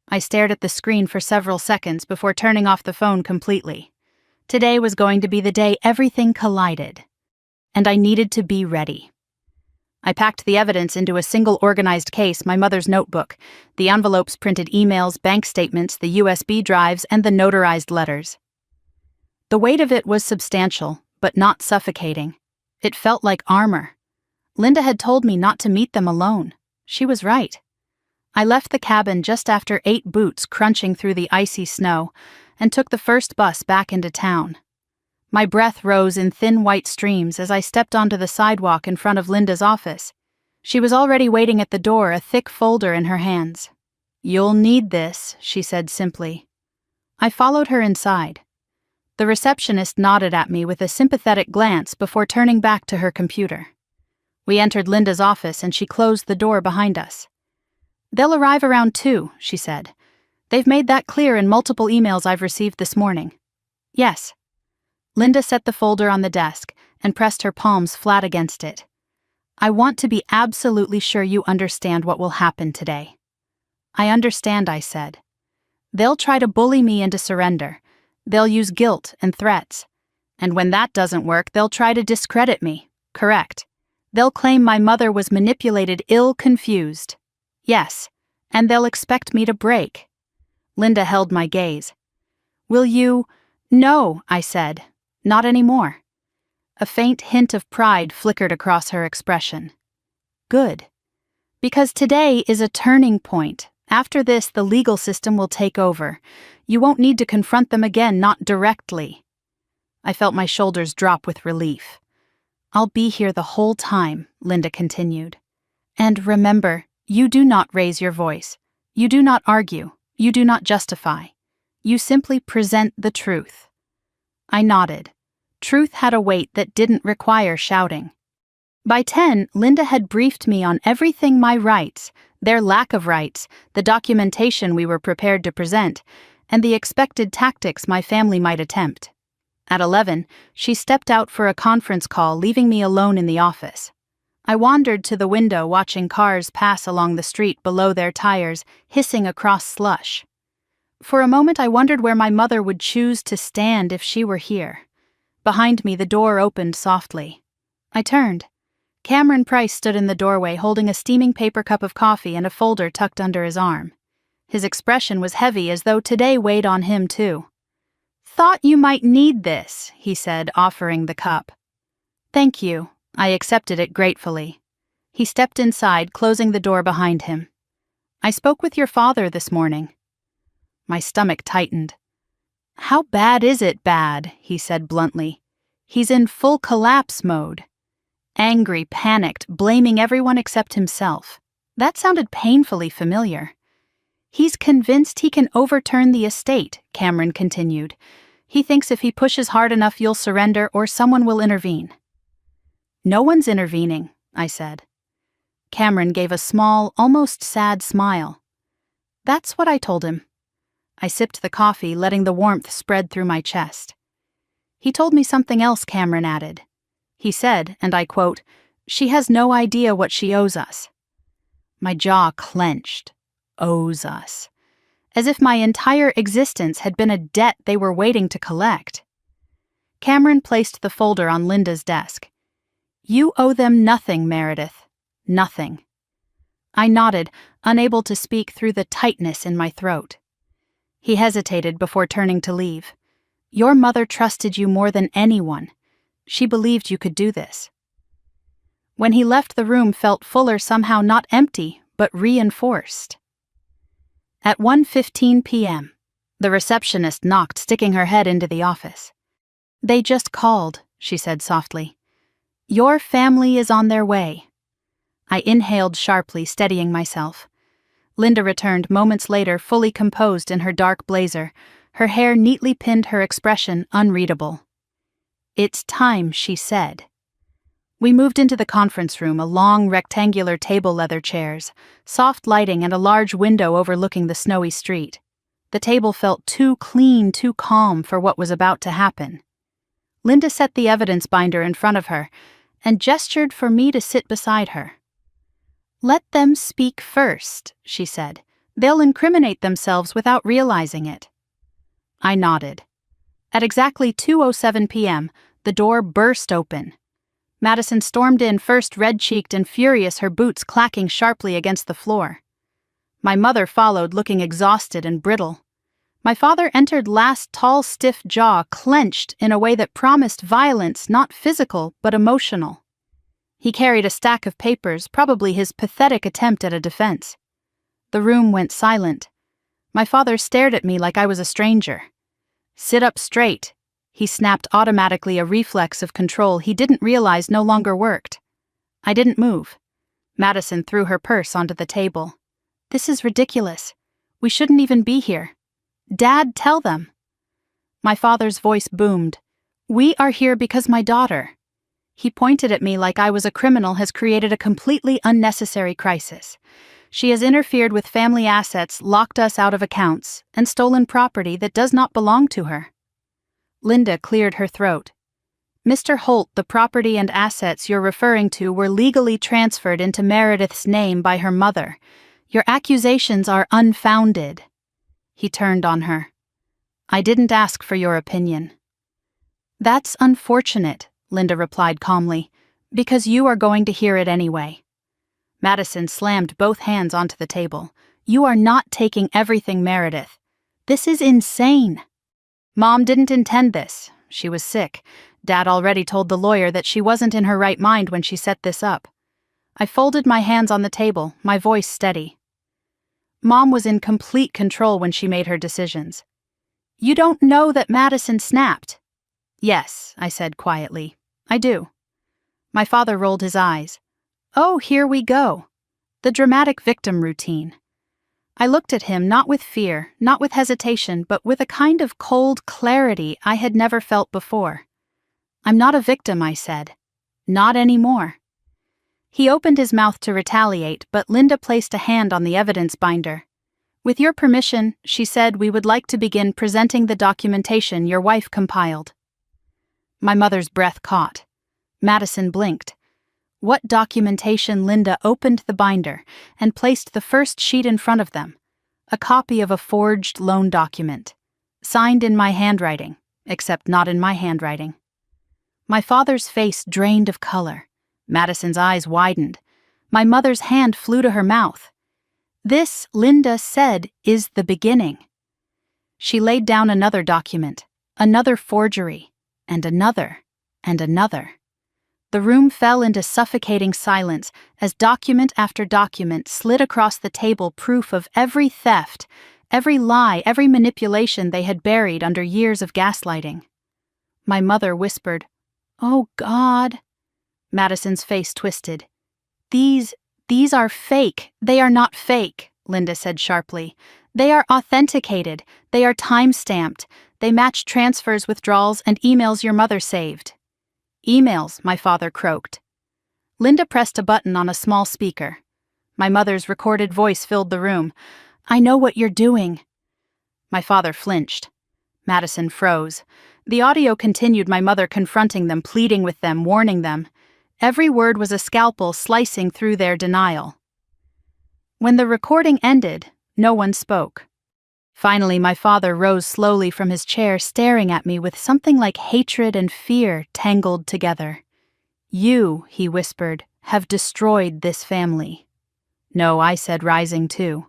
I stared at the screen for several seconds before turning off the phone completely. Today was going to be the day everything collided. And I needed to be ready. I packed the evidence into a single organized case, my mother's notebook, the envelopes printed emails, bank statements, the USB drives, and the notarized letters. The weight of it was substantial, but not suffocating. It felt like armor. Linda had told me not to meet them alone. She was right. I left the cabin just after 8 boots crunching through the icy snow and took the first bus back into town. My breath rose in thin white streams as I stepped onto the sidewalk in front of Linda's office. She was already waiting at the door, a thick folder in her hands. You'll need this, she said simply. I followed her inside. The receptionist nodded at me with a sympathetic glance before turning back to her computer. We entered Linda's office and she closed the door behind us. They'll arrive around 2, she said. They've made that clear in multiple emails I've received this morning. Yes. Linda set the folder on the desk and pressed her palms flat against it. I want to be absolutely sure you understand what will happen today. I understand, I said. They'll try to bully me into surrender. They'll use guilt and threats. And when that doesn't work, they'll try to discredit me. Correct. They'll claim my mother was manipulated, confused. Yes, and they'll expect me to break. Linda held my gaze. Will you? No, I said. Not anymore. A faint hint of pride flickered across her expression. Good. Because today is a turning point. After this, the legal system will take over. You won't need to confront them again, not directly. I felt my shoulders drop with relief. I'll be here the whole time, Linda continued. And remember, you do not raise your voice. You do not argue. You do not justify. You simply present the truth. I nodded. Truth had a weight that didn't require shouting. By 10, Linda had briefed me on everything: my rights, their lack of rights, the documentation we were prepared to present, and the expected tactics my family might attempt. At 11, she stepped out for a conference call, leaving me alone in the office. I wandered to the window, watching cars pass along the street below their tires, hissing across slush. For a moment I wondered where my mother would choose to stand if she were here. Behind me, the door opened softly. I turned. Cameron Price stood in the doorway, holding a steaming paper cup of coffee and a folder tucked under his arm. His expression was heavy, as though today weighed on him too. Thought you might need this, he said, offering the cup. Thank you. I accepted it gratefully. He stepped inside, closing the door behind him. I spoke with your father this morning. My stomach tightened. How bad is it bad? He said bluntly. He's in full collapse mode. Angry, panicked, blaming everyone except himself. That sounded painfully familiar. He's convinced he can overturn the estate, Cameron continued. He thinks if he pushes hard enough you'll surrender or someone will intervene. No one's intervening, I said. Cameron gave a small, almost sad smile. That's what I told him. I sipped the coffee, letting the warmth spread through my chest. He told me something else, Cameron added. He said, and I quote, "She has no idea what she owes us." My jaw clenched. Owes us. As if my entire existence had been a debt they were waiting to collect. Cameron placed the folder on Linda's desk. You owe them nothing, Meredith. Nothing. I nodded, unable to speak through the tightness in my throat. He hesitated before turning to leave. Your mother trusted you more than anyone. She believed you could do this. When he left, the room felt fuller, somehow not empty, but reinforced. At 1:15 p.m., the receptionist knocked, sticking her head into the office. They just called, she said softly. Your family is on their way. I inhaled sharply, steadying myself. Linda returned moments later, fully composed in her dark blazer, her hair neatly pinned, her expression unreadable. It's time, she said. We moved into the conference room, a long rectangular table, leather chairs, soft lighting, and a large window overlooking the snowy street. The table felt too clean, too calm for what was about to happen. Linda set the evidence binder in front of her and gestured for me to sit beside her. Let them speak first, she said. They'll incriminate themselves without realizing it. I nodded. At exactly 2:07 p.m., the door burst open. Madison stormed in, first red-cheeked and furious, her boots clacking sharply against the floor. My mother followed, looking exhausted and brittle. My father entered last, tall, stiff jaw clenched in a way that promised violence, not physical, but emotional. He carried a stack of papers, probably his pathetic attempt at a defense. The room went silent. My father stared at me like I was a stranger. Sit up straight, he snapped automatically, a reflex of control he didn't realize no longer worked. I didn't move. Madison threw her purse onto the table. This is ridiculous. We shouldn't even be here. Dad, tell them. My father's voice boomed. We are here because my daughter. He pointed at me like I was a criminal, has created a completely unnecessary crisis. She has interfered with family assets, locked us out of accounts, and stolen property that does not belong to her. Linda cleared her throat. Mr. Holt, the property and assets you're referring to were legally transferred into Meredith's name by her mother. Your accusations are unfounded. He turned on her. I didn't ask for your opinion. That's unfortunate, Linda replied calmly, because you are going to hear it anyway. Madison slammed both hands onto the table. You are not taking everything, Meredith. This is insane. Mom didn't intend this. She was sick. Dad already told the lawyer that she wasn't in her right mind when she set this up. I folded my hands on the table, my voice steady. Mom was in complete control when she made her decisions. You don't know that Madison snapped? Yes, I said quietly. I do. My father rolled his eyes. Oh, here we go. The dramatic victim routine. I looked at him, not with fear, not with hesitation, but with a kind of cold clarity I had never felt before. I'm not a victim, I said. Not anymore. He opened his mouth to retaliate, but Linda placed a hand on the evidence binder. With your permission, she said, we would like to begin presenting the documentation your wife compiled. My mother's breath caught. Madison blinked. What documentation? Linda opened the binder and placed the first sheet in front of them, a copy of a forged loan document, signed in my handwriting, except not in my handwriting. My father's face drained of color. Madison's eyes widened. My mother's hand flew to her mouth. This, Linda said, is the beginning. She laid down another document, another forgery, and another, and another. The room fell into suffocating silence as document after document slid across the table, proof of every theft, every lie, every manipulation they had buried under years of gaslighting. My mother whispered, "Oh, God." Madison's face twisted. These are fake. They are not fake," Linda said sharply. "They are authenticated. They are time-stamped. They match transfers, withdrawals, and emails your mother saved." "Emails," my father croaked. Linda pressed a button on a small speaker. My mother's recorded voice filled the room. "I know what you're doing." My father flinched. Madison froze. The audio continued, my mother confronting them, pleading with them, warning them. Every word was a scalpel slicing through their denial. When the recording ended, no one spoke. Finally, my father rose slowly from his chair, staring at me with something like hatred and fear tangled together. "You," he whispered, "have destroyed this family." "No," I said, rising too.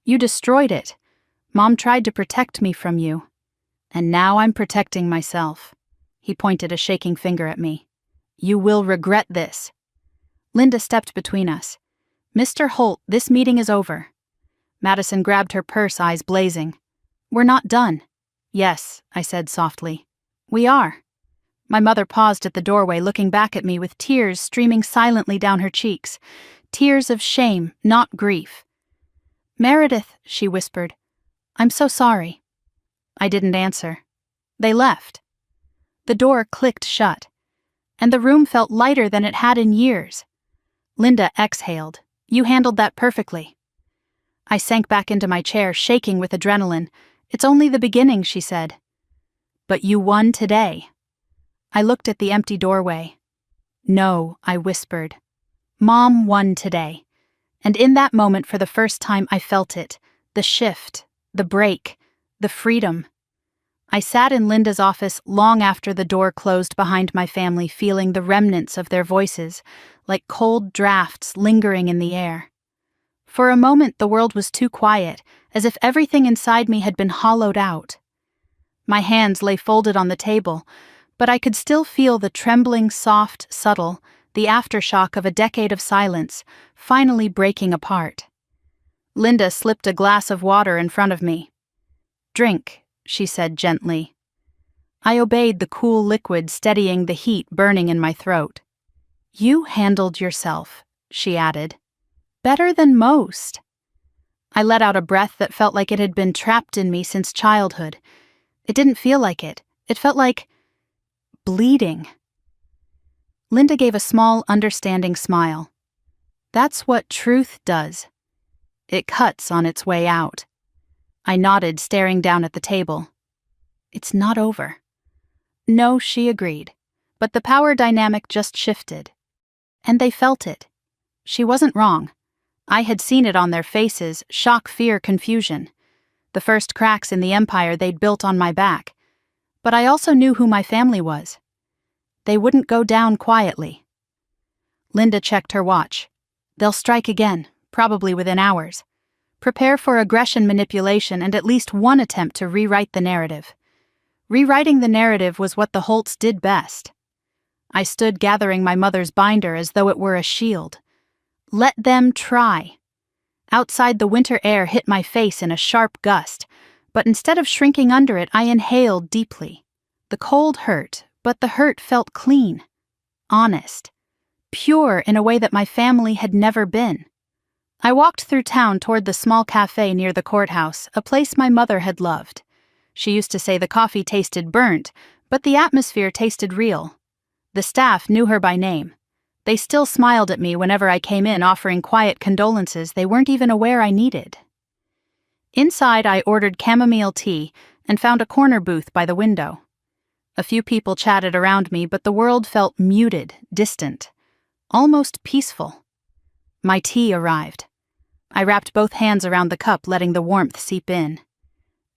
"You destroyed it. Mom tried to protect me from you. And now I'm protecting myself." He pointed a shaking finger at me. "You will regret this." Linda stepped between us. "Mr. Holt, this meeting is over." Madison grabbed her purse, eyes blazing. "We're not done." "Yes," I said softly. "We are." My mother paused at the doorway, looking back at me with tears streaming silently down her cheeks. Tears of shame, not grief. "Meredith," she whispered, "I'm so sorry." I didn't answer. They left. The door clicked shut, and the room felt lighter than it had in years. Linda exhaled. "You handled that perfectly." I sank back into my chair, shaking with adrenaline. "It's only the beginning," she said. "But you won today." I looked at the empty doorway. "No," I whispered. "Mom won today." And in that moment, for the first time, I felt it. The shift, the break, the freedom. I sat in Linda's office long after the door closed behind my family, feeling the remnants of their voices, like cold drafts lingering in the air. For a moment, the world was too quiet, as if everything inside me had been hollowed out. My hands lay folded on the table, but I could still feel the trembling, soft, subtle, the aftershock of a decade of silence, finally breaking apart. Linda slipped a glass of water in front of me. "Drink," she said gently. I obeyed, the cool liquid steadying the heat burning in my throat. "You handled yourself," she added. "Better than most." I let out a breath that felt like it had been trapped in me since childhood. It didn't feel like it. It felt like bleeding. Linda gave a small, understanding smile. "That's what truth does. It cuts on its way out." I nodded, staring down at the table. "It's not over." "No," she agreed, but the power dynamic just shifted. And they felt it. She wasn't wrong. I had seen it on their faces: shock, fear, confusion. The first cracks in the empire they'd built on my back. But I also knew who my family was. They wouldn't go down quietly. Linda checked her watch. "They'll strike again, probably within hours. Prepare for aggression, manipulation, and at least one attempt to rewrite the narrative." Rewriting the narrative was what the Holts did best. I stood gathering my mother's binder as though it were a shield. Let them try. Outside, the winter air hit my face in a sharp gust, but instead of shrinking under it, I inhaled deeply. The cold hurt, but the hurt felt clean, honest, pure in a way that my family had never been. I walked through town toward the small cafe near the courthouse, a place my mother had loved. She used to say the coffee tasted burnt, but the atmosphere tasted real. The staff knew her by name. They still smiled at me whenever I came in, offering quiet condolences they weren't even aware I needed. Inside, I ordered chamomile tea and found a corner booth by the window. A few people chatted around me, but the world felt muted, distant, almost peaceful. My tea arrived. I wrapped both hands around the cup, letting the warmth seep in.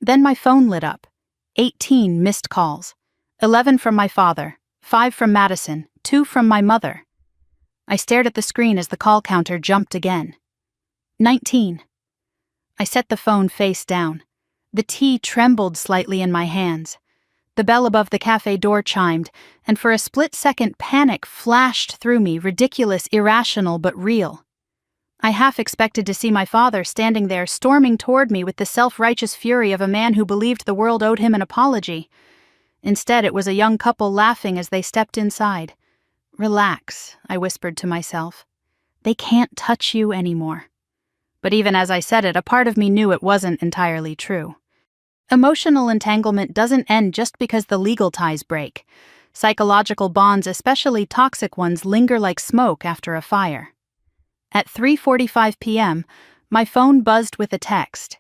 Then my phone lit up. 18 missed calls. 11 from my father, 5 from Madison, 2 from my mother. I stared at the screen as the call counter jumped again. 19. I set the phone face down. The tea trembled slightly in my hands. The bell above the cafe door chimed, and for a split second panic flashed through me, ridiculous, irrational, but real. I half expected to see my father standing there, storming toward me with the self-righteous fury of a man who believed the world owed him an apology. Instead, it was a young couple laughing as they stepped inside. "Relax," I whispered to myself. "They can't touch you anymore." But even as I said it, a part of me knew it wasn't entirely true. Emotional entanglement doesn't end just because the legal ties break. Psychological bonds, especially toxic ones, linger like smoke after a fire. At 3:45 p.m., my phone buzzed with a text.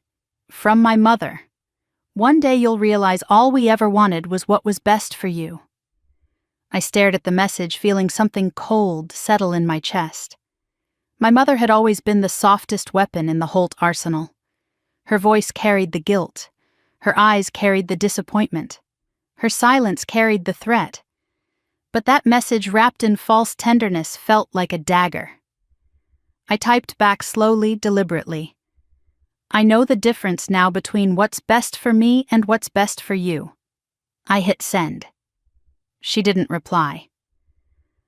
From my mother. "One day you'll realize all we ever wanted was what was best for you." I stared at the message, feeling something cold settle in my chest. My mother had always been the softest weapon in the Holt arsenal. Her voice carried the guilt. Her eyes carried the disappointment. Her silence carried the threat. But that message, wrapped in false tenderness, felt like a dagger. I typed back slowly, deliberately. "I know the difference now between what's best for me and what's best for you." I hit send. She didn't reply.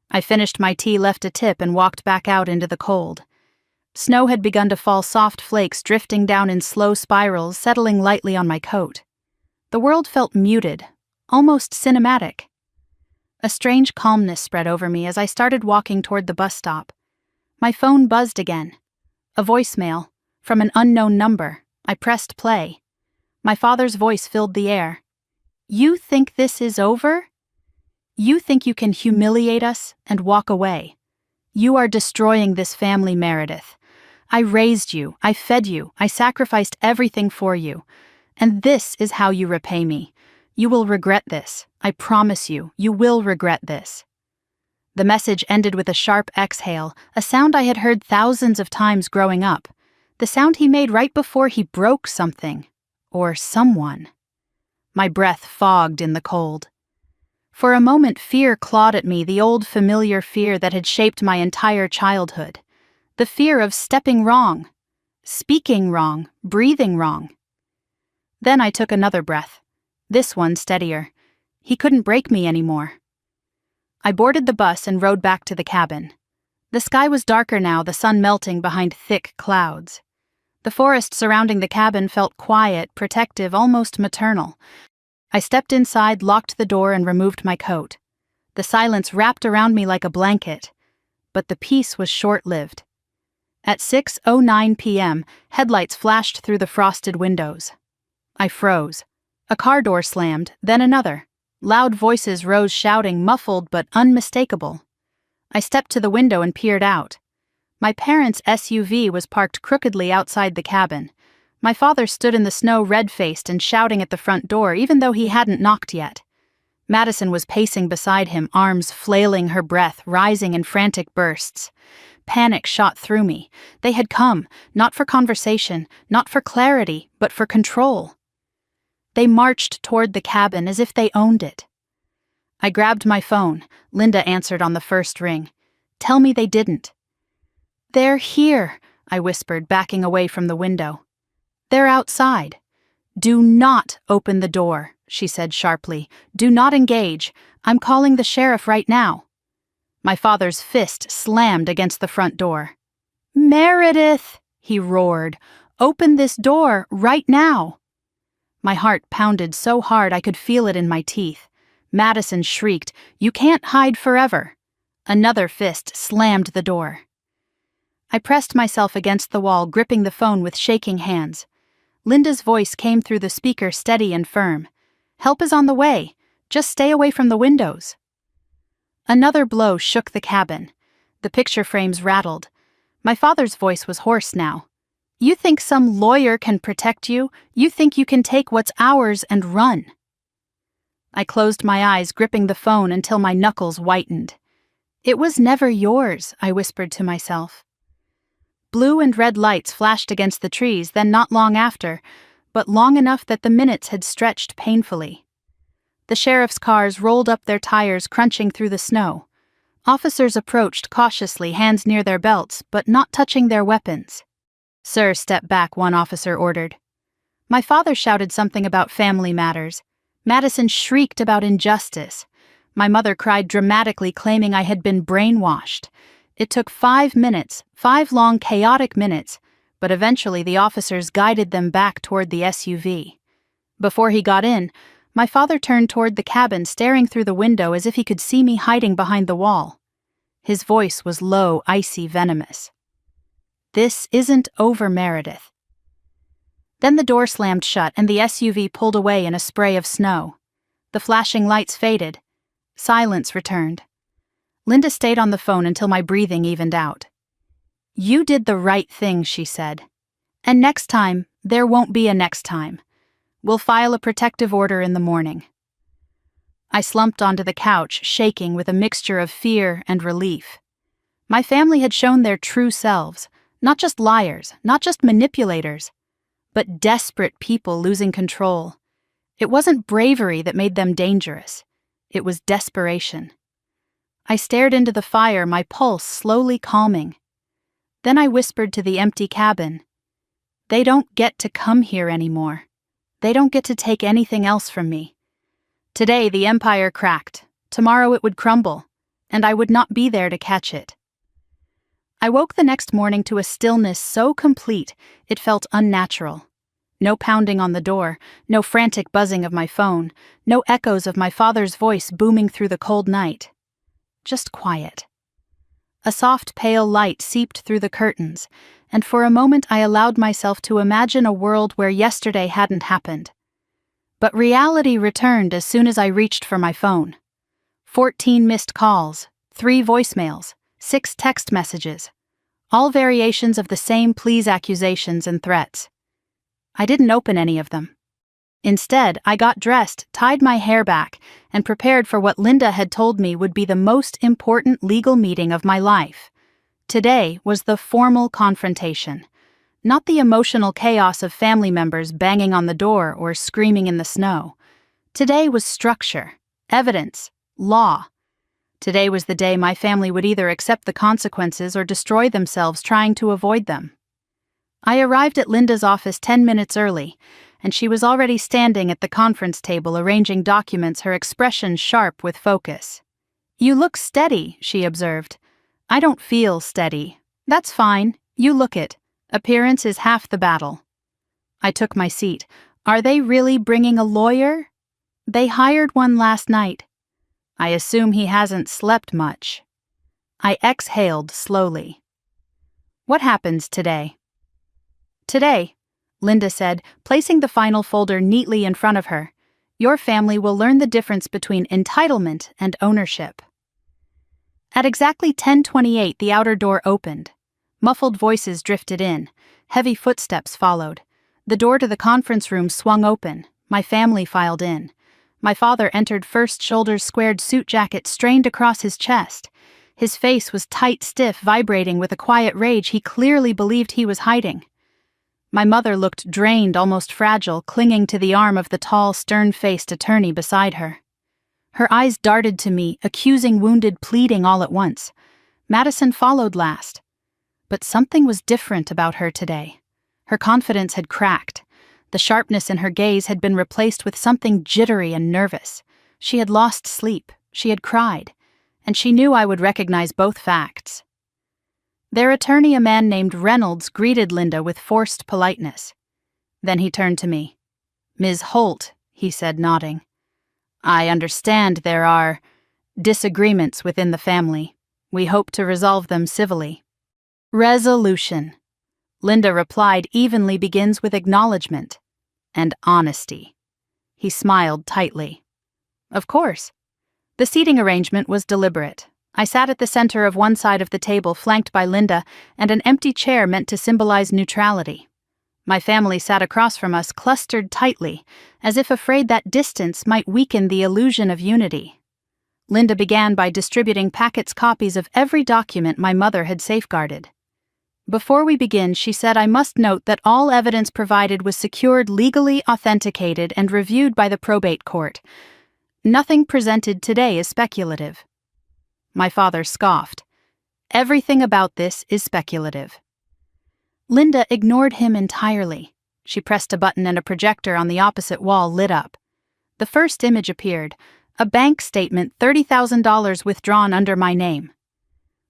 I finished my tea, left a tip, and walked back out into the cold. Snow had begun to fall, soft flakes drifting down in slow spirals, settling lightly on my coat. The world felt muted, almost cinematic. A strange calmness spread over me as I started walking toward the bus stop. My phone buzzed again. A voicemail, from an unknown number. I pressed play. My father's voice filled the air. "You think this is over? You think you can humiliate us and walk away? You are destroying this family, Meredith. I raised you, I fed you, I sacrificed everything for you. And this is how you repay me. You will regret this. I promise you, you will regret this." The message ended with a sharp exhale, a sound I had heard thousands of times growing up. The sound he made right before he broke something. Or someone. My breath fogged in the cold. For a moment, fear clawed at me, the old familiar fear that had shaped my entire childhood. The fear of stepping wrong, speaking wrong, breathing wrong. Then I took another breath. This one steadier. He couldn't break me anymore. I boarded the bus and rode back to the cabin. The sky was darker now, the sun melting behind thick clouds. The forest surrounding the cabin felt quiet, protective, almost maternal. I stepped inside, locked the door, and removed my coat. The silence wrapped around me like a blanket. But the peace was short-lived. At 6:09 p.m., headlights flashed through the frosted windows. I froze. A car door slammed, then another. Loud voices rose shouting, muffled but unmistakable. I stepped to the window and peered out. My parents' SUV was parked crookedly outside the cabin. My father stood in the snow red-faced and shouting at the front door even though he hadn't knocked yet. Madison was pacing beside him, arms flailing, her breath rising in frantic bursts. Panic shot through me. They had come, not for conversation, not for clarity, but for control. They marched toward the cabin as if they owned it. I grabbed my phone. Linda answered on the first ring. "Tell me they didn't." "They're here," I whispered, backing away from the window. "They're outside." "Do not open the door," she said sharply. "Do not engage. I'm calling the sheriff right now." My father's fist slammed against the front door. "Meredith," he roared, "open this door right now." My heart pounded so hard I could feel it in my teeth. Madison shrieked, "You can't hide forever." Another fist slammed the door. I pressed myself against the wall, gripping the phone with shaking hands. Linda's voice came through the speaker, steady and firm. "Help is on the way. Just stay away from the windows." Another blow shook the cabin. The picture frames rattled. My father's voice was hoarse now. "You think some lawyer can protect you? You think you can take what's ours and run?" I closed my eyes, gripping the phone until my knuckles whitened. "It was never yours," I whispered to myself. Blue and red lights flashed against the trees, then not long after, but long enough that the minutes had stretched painfully. The sheriff's cars rolled up their tires, crunching through the snow. Officers approached cautiously, hands near their belts, but not touching their weapons. "Sir, step back," one officer ordered. My father shouted something about family matters. Madison shrieked about injustice. My mother cried dramatically, claiming I had been brainwashed. It took 5 minutes, 5 long, chaotic minutes, but eventually the officers guided them back toward the SUV. Before he got in, my father turned toward the cabin, staring through the window as if he could see me hiding behind the wall. His voice was low, icy, venomous. "This isn't over, Meredith." Then the door slammed shut and the SUV pulled away in a spray of snow. The flashing lights faded. Silence returned. Linda stayed on the phone until my breathing evened out. "You did the right thing," she said. "And next time, there won't be a next time. We'll file a protective order in the morning." I slumped onto the couch, shaking with a mixture of fear and relief. My family had shown their true selves, not just liars, not just manipulators, but desperate people losing control. It wasn't bravery that made them dangerous. It was desperation. I stared into the fire, my pulse slowly calming. Then I whispered to the empty cabin, "They don't get to come here anymore. They don't get to take anything else from me. Today the empire cracked. Tomorrow it would crumble, and I would not be there to catch it." I woke the next morning to a stillness so complete it felt unnatural. No pounding on the door, no frantic buzzing of my phone, no echoes of my father's voice booming through the cold night. Just quiet. A soft pale light seeped through the curtains, and for a moment I allowed myself to imagine a world where yesterday hadn't happened. But reality returned as soon as I reached for my phone. 14 missed calls, 3 voicemails, 6 text messages, all variations of the same please accusations and threats. I didn't open any of them. Instead, I got dressed, tied my hair back, and prepared for what Linda had told me would be the most important legal meeting of my life. Today was the formal confrontation, not the emotional chaos of family members banging on the door or screaming in the snow. Today was structure, evidence, law. Today was the day my family would either accept the consequences or destroy themselves trying to avoid them. I arrived at Linda's office 10 minutes early, and she was already standing at the conference table arranging documents, her expression sharp with focus. "You look steady," she observed. "I don't feel steady." "That's fine. You look it. Appearance is half the battle." I took my seat. "Are they really bringing a lawyer?" "They hired one last night." "I assume he hasn't slept much." I exhaled slowly. "What happens today?" "Today," Linda said, placing the final folder neatly in front of her, "your family will learn the difference between entitlement and ownership." At exactly 10:28, the outer door opened. Muffled voices drifted in. Heavy footsteps followed. The door to the conference room swung open. My family filed in. My father entered first, shoulders squared, suit jacket strained across his chest. His face was tight, stiff, vibrating with a quiet rage he clearly believed he was hiding. My mother looked drained, almost fragile, clinging to the arm of the tall, stern-faced attorney beside her. Her eyes darted to me, accusing, wounded, pleading all at once. Madison followed last. But something was different about her today. Her confidence had cracked. The sharpness in her gaze had been replaced with something jittery and nervous. She had lost sleep, she had cried, and she knew I would recognize both facts. Their attorney, a man named Reynolds, greeted Linda with forced politeness. Then he turned to me. "Ms. Holt," he said, nodding. "I understand there are disagreements within the family. We hope to resolve them civilly." "Resolution," Linda replied evenly, "begins with acknowledgement and honesty." He smiled tightly. "Of course." The seating arrangement was deliberate. I sat at the center of one side of the table, flanked by Linda, and an empty chair meant to symbolize neutrality. My family sat across from us, clustered tightly, as if afraid that distance might weaken the illusion of unity. Linda began by distributing copies of every document my mother had safeguarded. "Before we begin," she said, "I must note that all evidence provided was secured, legally authenticated, and reviewed by the probate court. Nothing presented today is speculative." My father scoffed. "Everything about this is speculative." Linda ignored him entirely. She pressed a button and a projector on the opposite wall lit up. The first image appeared, a bank statement, $30,000 withdrawn under my name.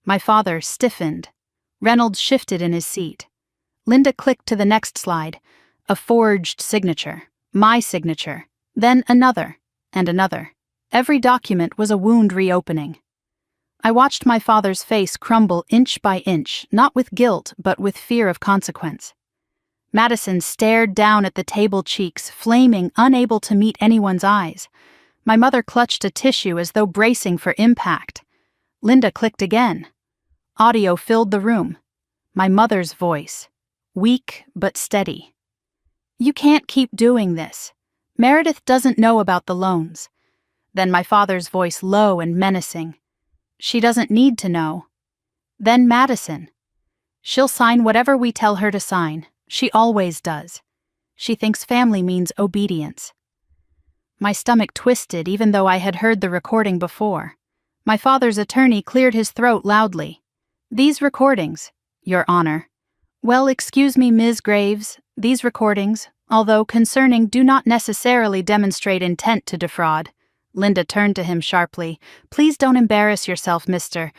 My father stiffened. Reynolds shifted in his seat. Linda clicked to the next slide, a forged signature, my signature, then another, and another. Every document was a wound reopening. I watched my father's face crumble inch by inch, not with guilt, but with fear of consequence. Madison stared down at the table, cheeks flaming, unable to meet anyone's eyes. My mother clutched a tissue as though bracing for impact. Linda clicked again. Audio filled the room. My mother's voice, weak but steady. "You can't keep doing this. Meredith doesn't know about the loans." Then my father's voice, low and menacing. "She doesn't need to know." Then Madison. "She'll sign whatever we tell her to sign. She always does. She thinks family means obedience." My stomach twisted, even though I had heard the recording before. My father's attorney cleared his throat loudly. "These recordings, Your Honor." "Well, excuse me, Ms. Graves. These recordings, although concerning, do not necessarily demonstrate intent to defraud." Linda turned to him sharply. "Please don't embarrass yourself, Mr.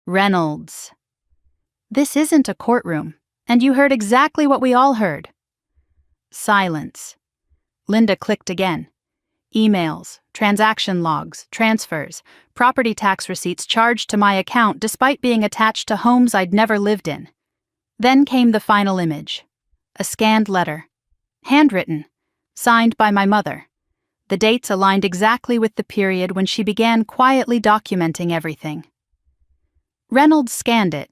Reynolds. This isn't a courtroom, and you heard exactly what we all heard." Silence. Linda clicked again. Emails, transaction logs, transfers, property tax receipts charged to my account despite being attached to homes I'd never lived in. Then came the final image. A scanned letter. Handwritten. Signed by my mother. The dates aligned exactly with the period when she began quietly documenting everything. Reynolds scanned it,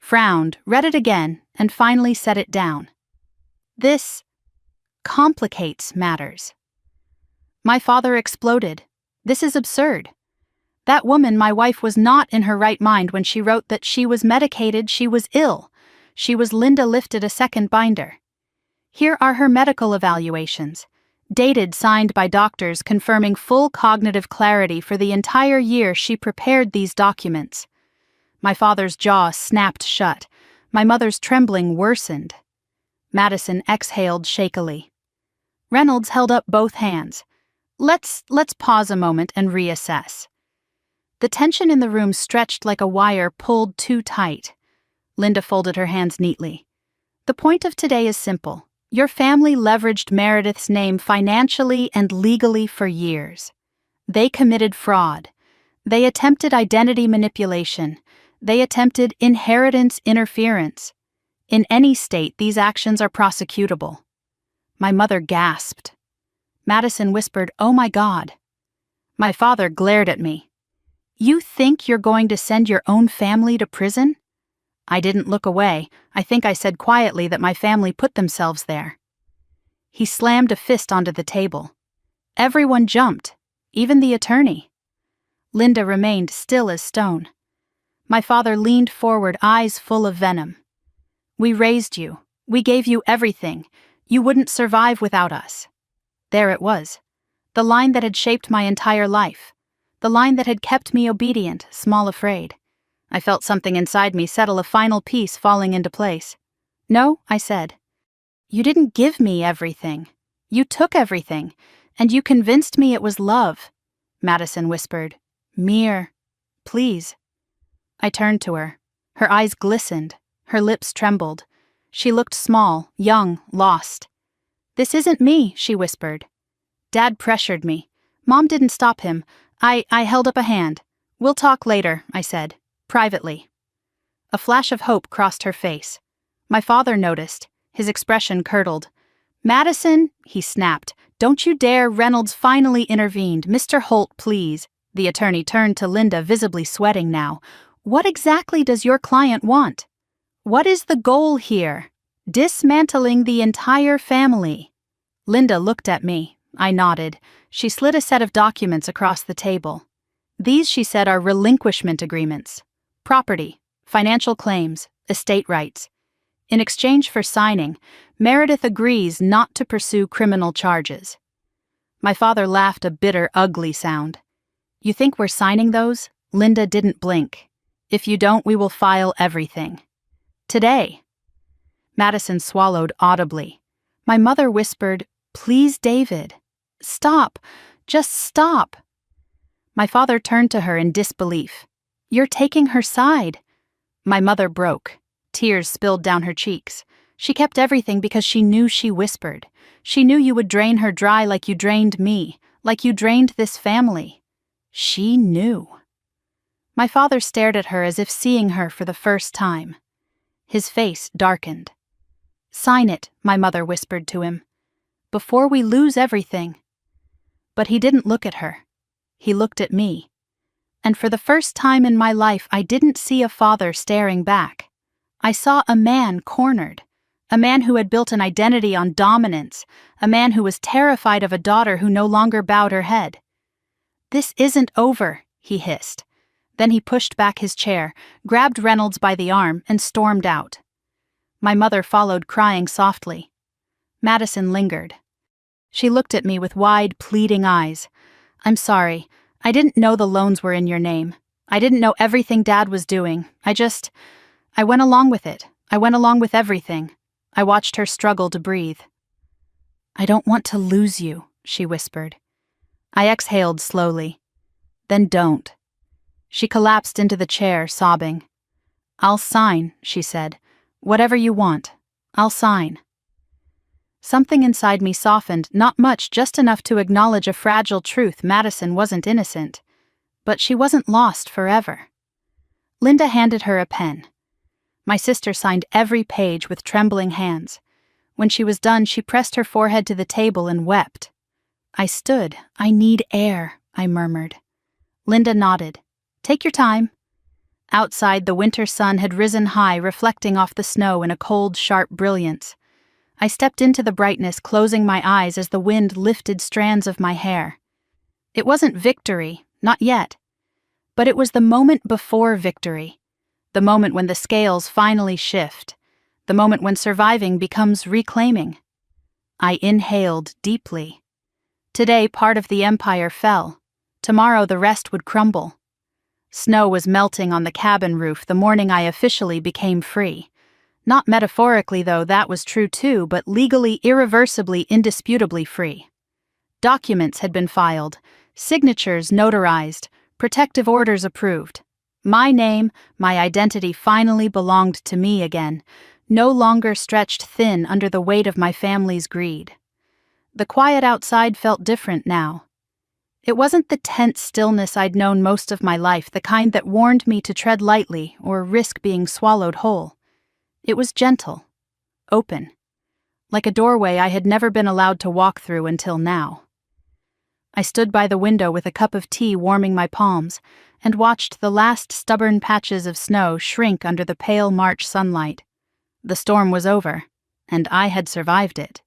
frowned, read it again, and finally set it down. This complicates matters. My father exploded. This is absurd. That woman, my wife, was not in her right mind when she wrote that she was medicated, she was ill. She was. Linda lifted a second binder. Here are her medical evaluations, dated, signed by doctors confirming full cognitive clarity for the entire year she prepared these documents. My father's jaw snapped shut. My mother's trembling worsened. Madison exhaled shakily. Reynolds held up both hands. Let's pause a moment and reassess. The tension in the room stretched like a wire pulled too tight. Linda folded her hands neatly. The point of today is simple. Your family leveraged Meredith's name financially and legally for years. They committed fraud. They attempted identity manipulation. They attempted inheritance interference. In any state, these actions are prosecutable. My mother gasped. Madison whispered, "Oh my God." My father glared at me. "You think you're going to send your own family to prison?" I didn't look away. I think I said quietly that my family put themselves there. He slammed a fist onto the table. Everyone jumped, even the attorney. Linda remained still as stone. My father leaned forward, eyes full of venom. "We raised you. We gave you everything. You wouldn't survive without us." There it was. The line that had shaped my entire life. The line that had kept me obedient, small afraid. I felt something inside me settle, a final piece falling into place. "No," I said. "You didn't give me everything. You took everything, and you convinced me it was love," Madison whispered. "Mere, please." I turned to her. Her eyes glistened. Her lips trembled. She looked small, young, lost. "This isn't me," she whispered. Dad pressured me. Mom didn't stop him. I held up a hand. "We'll talk later," I said, privately. A flash of hope crossed her face. My father noticed. His expression curdled. "Madison," he snapped, "don't you dare." Reynolds finally intervened. "Mr. Holt, please." The attorney turned to Linda, visibly sweating now. "What exactly does your client want? What is the goal here? Dismantling the entire family." Linda looked at me. I nodded. She slid a set of documents across the table. "These," she said, "are relinquishment agreements. Property, financial claims, estate rights. In exchange for signing, Meredith agrees not to pursue criminal charges." My father laughed, a bitter, ugly sound. "You think we're signing those?" Linda didn't blink. "If you don't, we will file everything. Today." Madison swallowed audibly. My mother whispered, "Please, David. Stop. Just stop." My father turned to her in disbelief. "You're taking her side." My mother broke. Tears spilled down her cheeks. She kept everything because she knew she whispered. She knew you would drain her dry like you drained me, like you drained this family. She knew. My father stared at her as if seeing her for the first time. His face darkened. "Sign it," my mother whispered to him, "before we lose everything." But he didn't look at her. He looked at me. And for the first time in my life, I didn't see a father staring back. I saw a man cornered. A man who had built an identity on dominance. A man who was terrified of a daughter who no longer bowed her head. "This isn't over," he hissed. Then he pushed back his chair, grabbed Reynolds by the arm, and stormed out. My mother followed, crying softly. Madison lingered. She looked at me with wide, pleading eyes. "I'm sorry. I didn't know the loans were in your name. I didn't know everything Dad was doing. I went along with it. I went along with everything." I watched her struggle to breathe. "I don't want to lose you," she whispered. I exhaled slowly. "Then don't." She collapsed into the chair, sobbing. "I'll sign," she said. "Whatever you want. I'll sign." Something inside me softened, not much, just enough to acknowledge a fragile truth: Madison wasn't innocent. But she wasn't lost forever. Linda handed her a pen. My sister signed every page with trembling hands. When she was done, she pressed her forehead to the table and wept. I stood. "I need air," I murmured. Linda nodded. "Take your time." Outside, the winter sun had risen high, reflecting off the snow in a cold, sharp brilliance. I stepped into the brightness, closing my eyes as the wind lifted strands of my hair. It wasn't victory, not yet. But it was the moment before victory. The moment when the scales finally shift. The moment when surviving becomes reclaiming. I inhaled deeply. Today, part of the empire fell. Tomorrow, the rest would crumble. Snow was melting on the cabin roof the morning I officially became free. Not metaphorically, though, that was true too, but legally, irreversibly, indisputably free. Documents had been filed, signatures notarized, protective orders approved. My name, my identity finally belonged to me again, no longer stretched thin under the weight of my family's greed. The quiet outside felt different now. It wasn't the tense stillness I'd known most of my life, the kind that warned me to tread lightly or risk being swallowed whole. It was gentle, open, like a doorway I had never been allowed to walk through until now. I stood by the window with a cup of tea warming my palms and watched the last stubborn patches of snow shrink under the pale March sunlight. The storm was over, and I had survived it.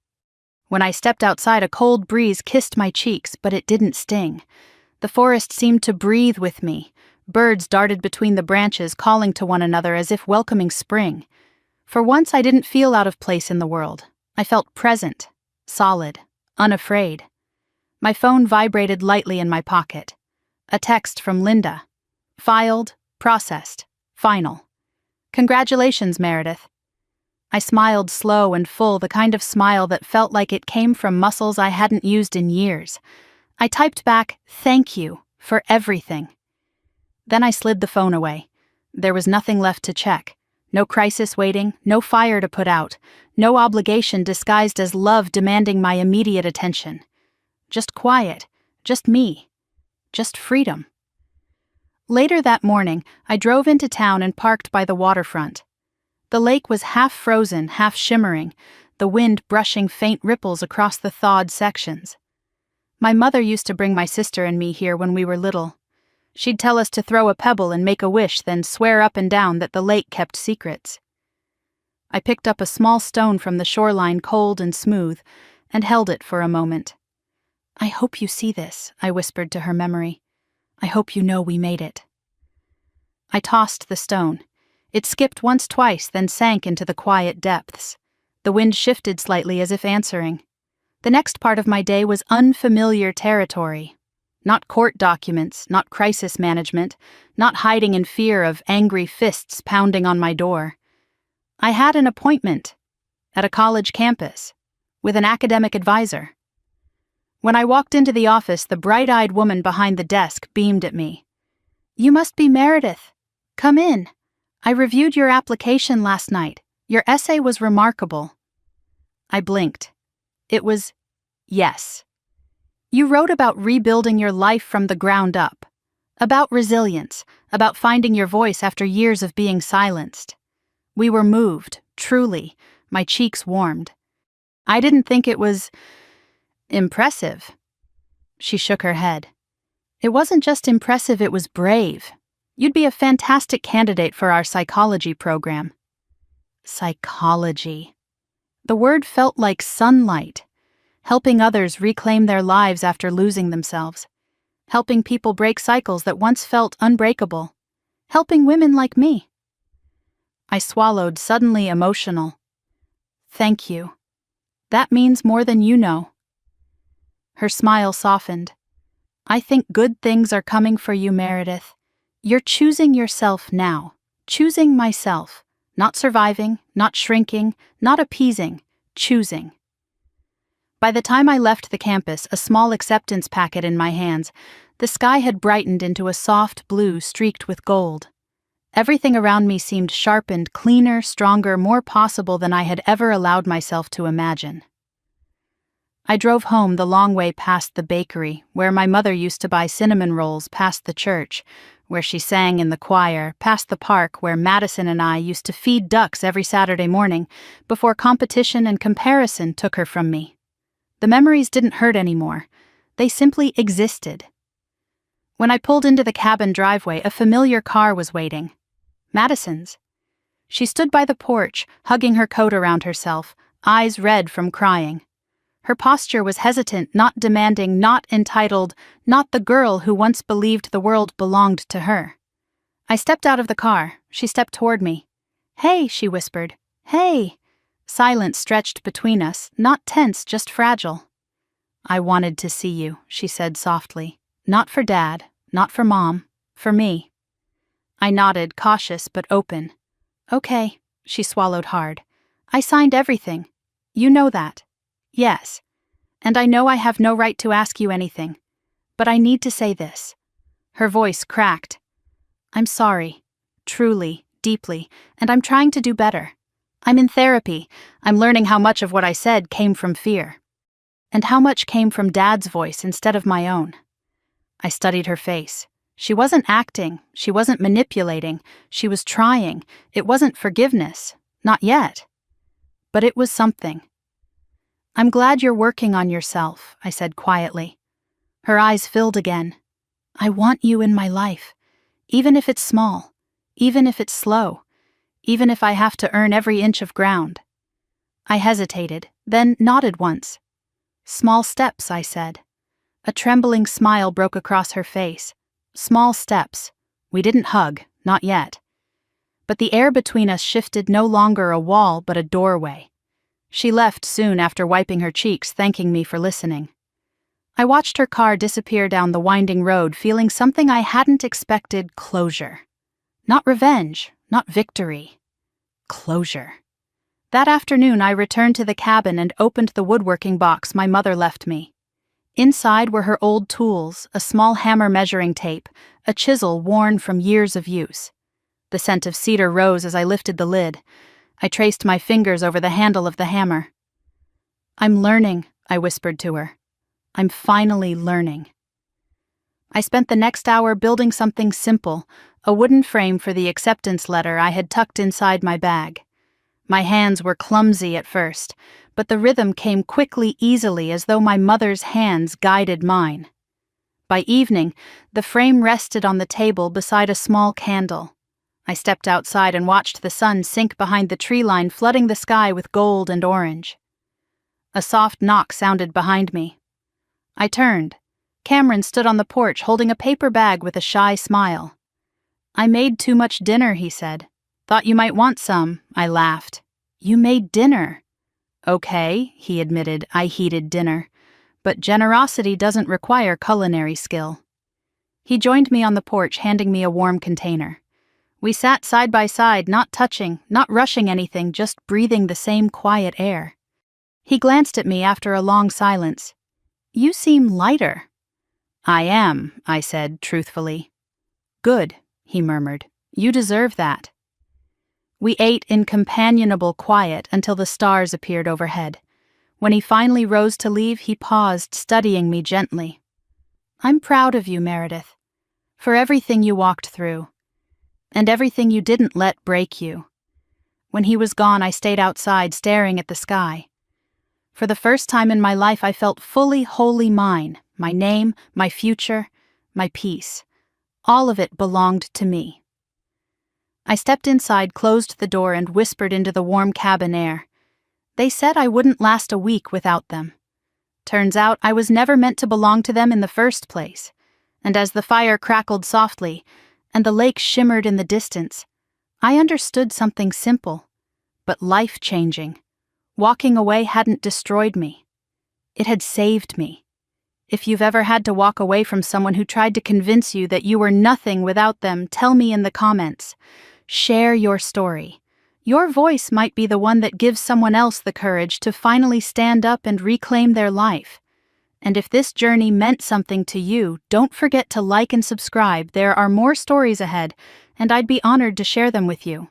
When I stepped outside, a cold breeze kissed my cheeks, but it didn't sting. The forest seemed to breathe with me. Birds darted between the branches, calling to one another as if welcoming spring. For once, I didn't feel out of place in the world. I felt present, solid, unafraid. My phone vibrated lightly in my pocket. A text from Linda. Filed, processed, final. "Congratulations, Meredith." I smiled slow and full, the kind of smile that felt like it came from muscles I hadn't used in years. I typed back, "Thank you for everything." Then I slid the phone away. There was nothing left to check. No crisis waiting, no fire to put out, no obligation disguised as love demanding my immediate attention. Just quiet, just me, just freedom. Later that morning, I drove into town and parked by the waterfront. The lake was half frozen, half shimmering, the wind brushing faint ripples across the thawed sections. My mother used to bring my sister and me here when we were little. She'd tell us to throw a pebble and make a wish, then swear up and down that the lake kept secrets. I picked up a small stone from the shoreline, cold and smooth, and held it for a moment. "I hope you see this," I whispered to her memory. "I hope you know we made it." I tossed the stone. It skipped once, twice, then sank into the quiet depths. The wind shifted slightly as if answering. The next part of my day was unfamiliar territory. Not court documents, not crisis management, not hiding in fear of angry fists pounding on my door. I had an appointment at a college campus with an academic advisor. When I walked into the office, the bright-eyed woman behind the desk beamed at me. "You must be Meredith. Come in. I reviewed your application last night. Your essay was remarkable." I blinked. It was yes. "You wrote about rebuilding your life from the ground up, about resilience, about finding your voice after years of being silenced." We were moved, truly. My cheeks warmed. "I didn't think it was impressive." She shook her head. "It wasn't just impressive, it was brave. You'd be a fantastic candidate for our psychology program." Psychology. The word felt like sunlight. Helping others reclaim their lives after losing themselves. Helping people break cycles that once felt unbreakable. Helping women like me. I swallowed, suddenly emotional. "Thank you. That means more than you know." Her smile softened. "I think good things are coming for you, Meredith. You're choosing yourself now. Choosing myself. Not surviving, not shrinking, not appeasing. Choosing." By the time I left the campus, a small acceptance packet in my hands, the sky had brightened into a soft blue streaked with gold. Everything around me seemed sharpened, cleaner, stronger, more possible than I had ever allowed myself to imagine. I drove home the long way past the bakery, where my mother used to buy cinnamon rolls, past the church, where she sang in the choir, past the park where Madison and I used to feed ducks every Saturday morning, before competition and comparison took her from me. The memories didn't hurt anymore. They simply existed. When I pulled into the cabin driveway, a familiar car was waiting. Madison's. She stood by the porch, hugging her coat around herself, eyes red from crying. Her posture was hesitant, not demanding, not entitled, not the girl who once believed the world belonged to her. I stepped out of the car. She stepped toward me. "Hey," she whispered. "Hey." Silence stretched between us, not tense, just fragile. "I wanted to see you," she said softly. "Not for Dad, not for Mom, for me." I nodded, cautious but open. "Okay," she swallowed hard. "I signed everything. You know that." "Yes. And I know I have no right to ask you anything. But I need to say this." Her voice cracked. "I'm sorry. Truly, deeply, and I'm trying to do better. I'm in therapy. I'm learning how much of what I said came from fear. And how much came from Dad's voice instead of my own." I studied her face. She wasn't acting. She wasn't manipulating. She was trying. It wasn't forgiveness. Not yet. But it was something. "I'm glad you're working on yourself," I said quietly. Her eyes filled again. "I want you in my life, even if it's small, even if it's slow, even if I have to earn every inch of ground." I hesitated, then nodded once. "Small steps," I said. A trembling smile broke across her face. Small steps. We didn't hug, not yet. But the air between us shifted, no longer a wall but a doorway. She left soon after wiping her cheeks, thanking me for listening. I watched her car disappear down the winding road, feeling something I hadn't expected: closure. Not revenge, not victory. Closure. That afternoon I returned to the cabin and opened the woodworking box my mother left me. Inside were her old tools, a small hammer measuring tape, a chisel worn from years of use. The scent of cedar rose as I lifted the lid. I traced my fingers over the handle of the hammer. "I'm learning," I whispered to her. "I'm finally learning." I spent the next hour building something simple, a wooden frame for the acceptance letter I had tucked inside my bag. My hands were clumsy at first, but the rhythm came quickly, easily, as though my mother's hands guided mine. By evening, the frame rested on the table beside a small candle. I stepped outside and watched the sun sink behind the tree line, flooding the sky with gold and orange. A soft knock sounded behind me. I turned. Cameron stood on the porch holding a paper bag with a shy smile. "I made too much dinner," he said. "Thought you might want some," I laughed. "You made dinner?" "Okay," he admitted. I heated dinner. But generosity doesn't require culinary skill. He joined me on the porch, handing me a warm container. We sat side by side, not touching, not rushing anything, just breathing the same quiet air. He glanced at me after a long silence. "You seem lighter." "I am," I said truthfully. "Good," he murmured. "You deserve that." We ate in companionable quiet until the stars appeared overhead. When he finally rose to leave, he paused, studying me gently. "I'm proud of you, Meredith, for everything you walked through. And everything you didn't let break you." When he was gone, I stayed outside, staring at the sky. For the first time in my life, I felt fully, wholly mine. My name, my future, my peace. All of it belonged to me. I stepped inside, closed the door, and whispered into the warm cabin air. They said I wouldn't last a week without them. Turns out I was never meant to belong to them in the first place. And as the fire crackled softly, and the lake shimmered in the distance, I understood something simple, but life-changing. Walking away hadn't destroyed me. It had saved me. If you've ever had to walk away from someone who tried to convince you that you were nothing without them, tell me in the comments. Share your story. Your voice might be the one that gives someone else the courage to finally stand up and reclaim their life. And if this journey meant something to you, don't forget to like and subscribe. There are more stories ahead, and I'd be honored to share them with you.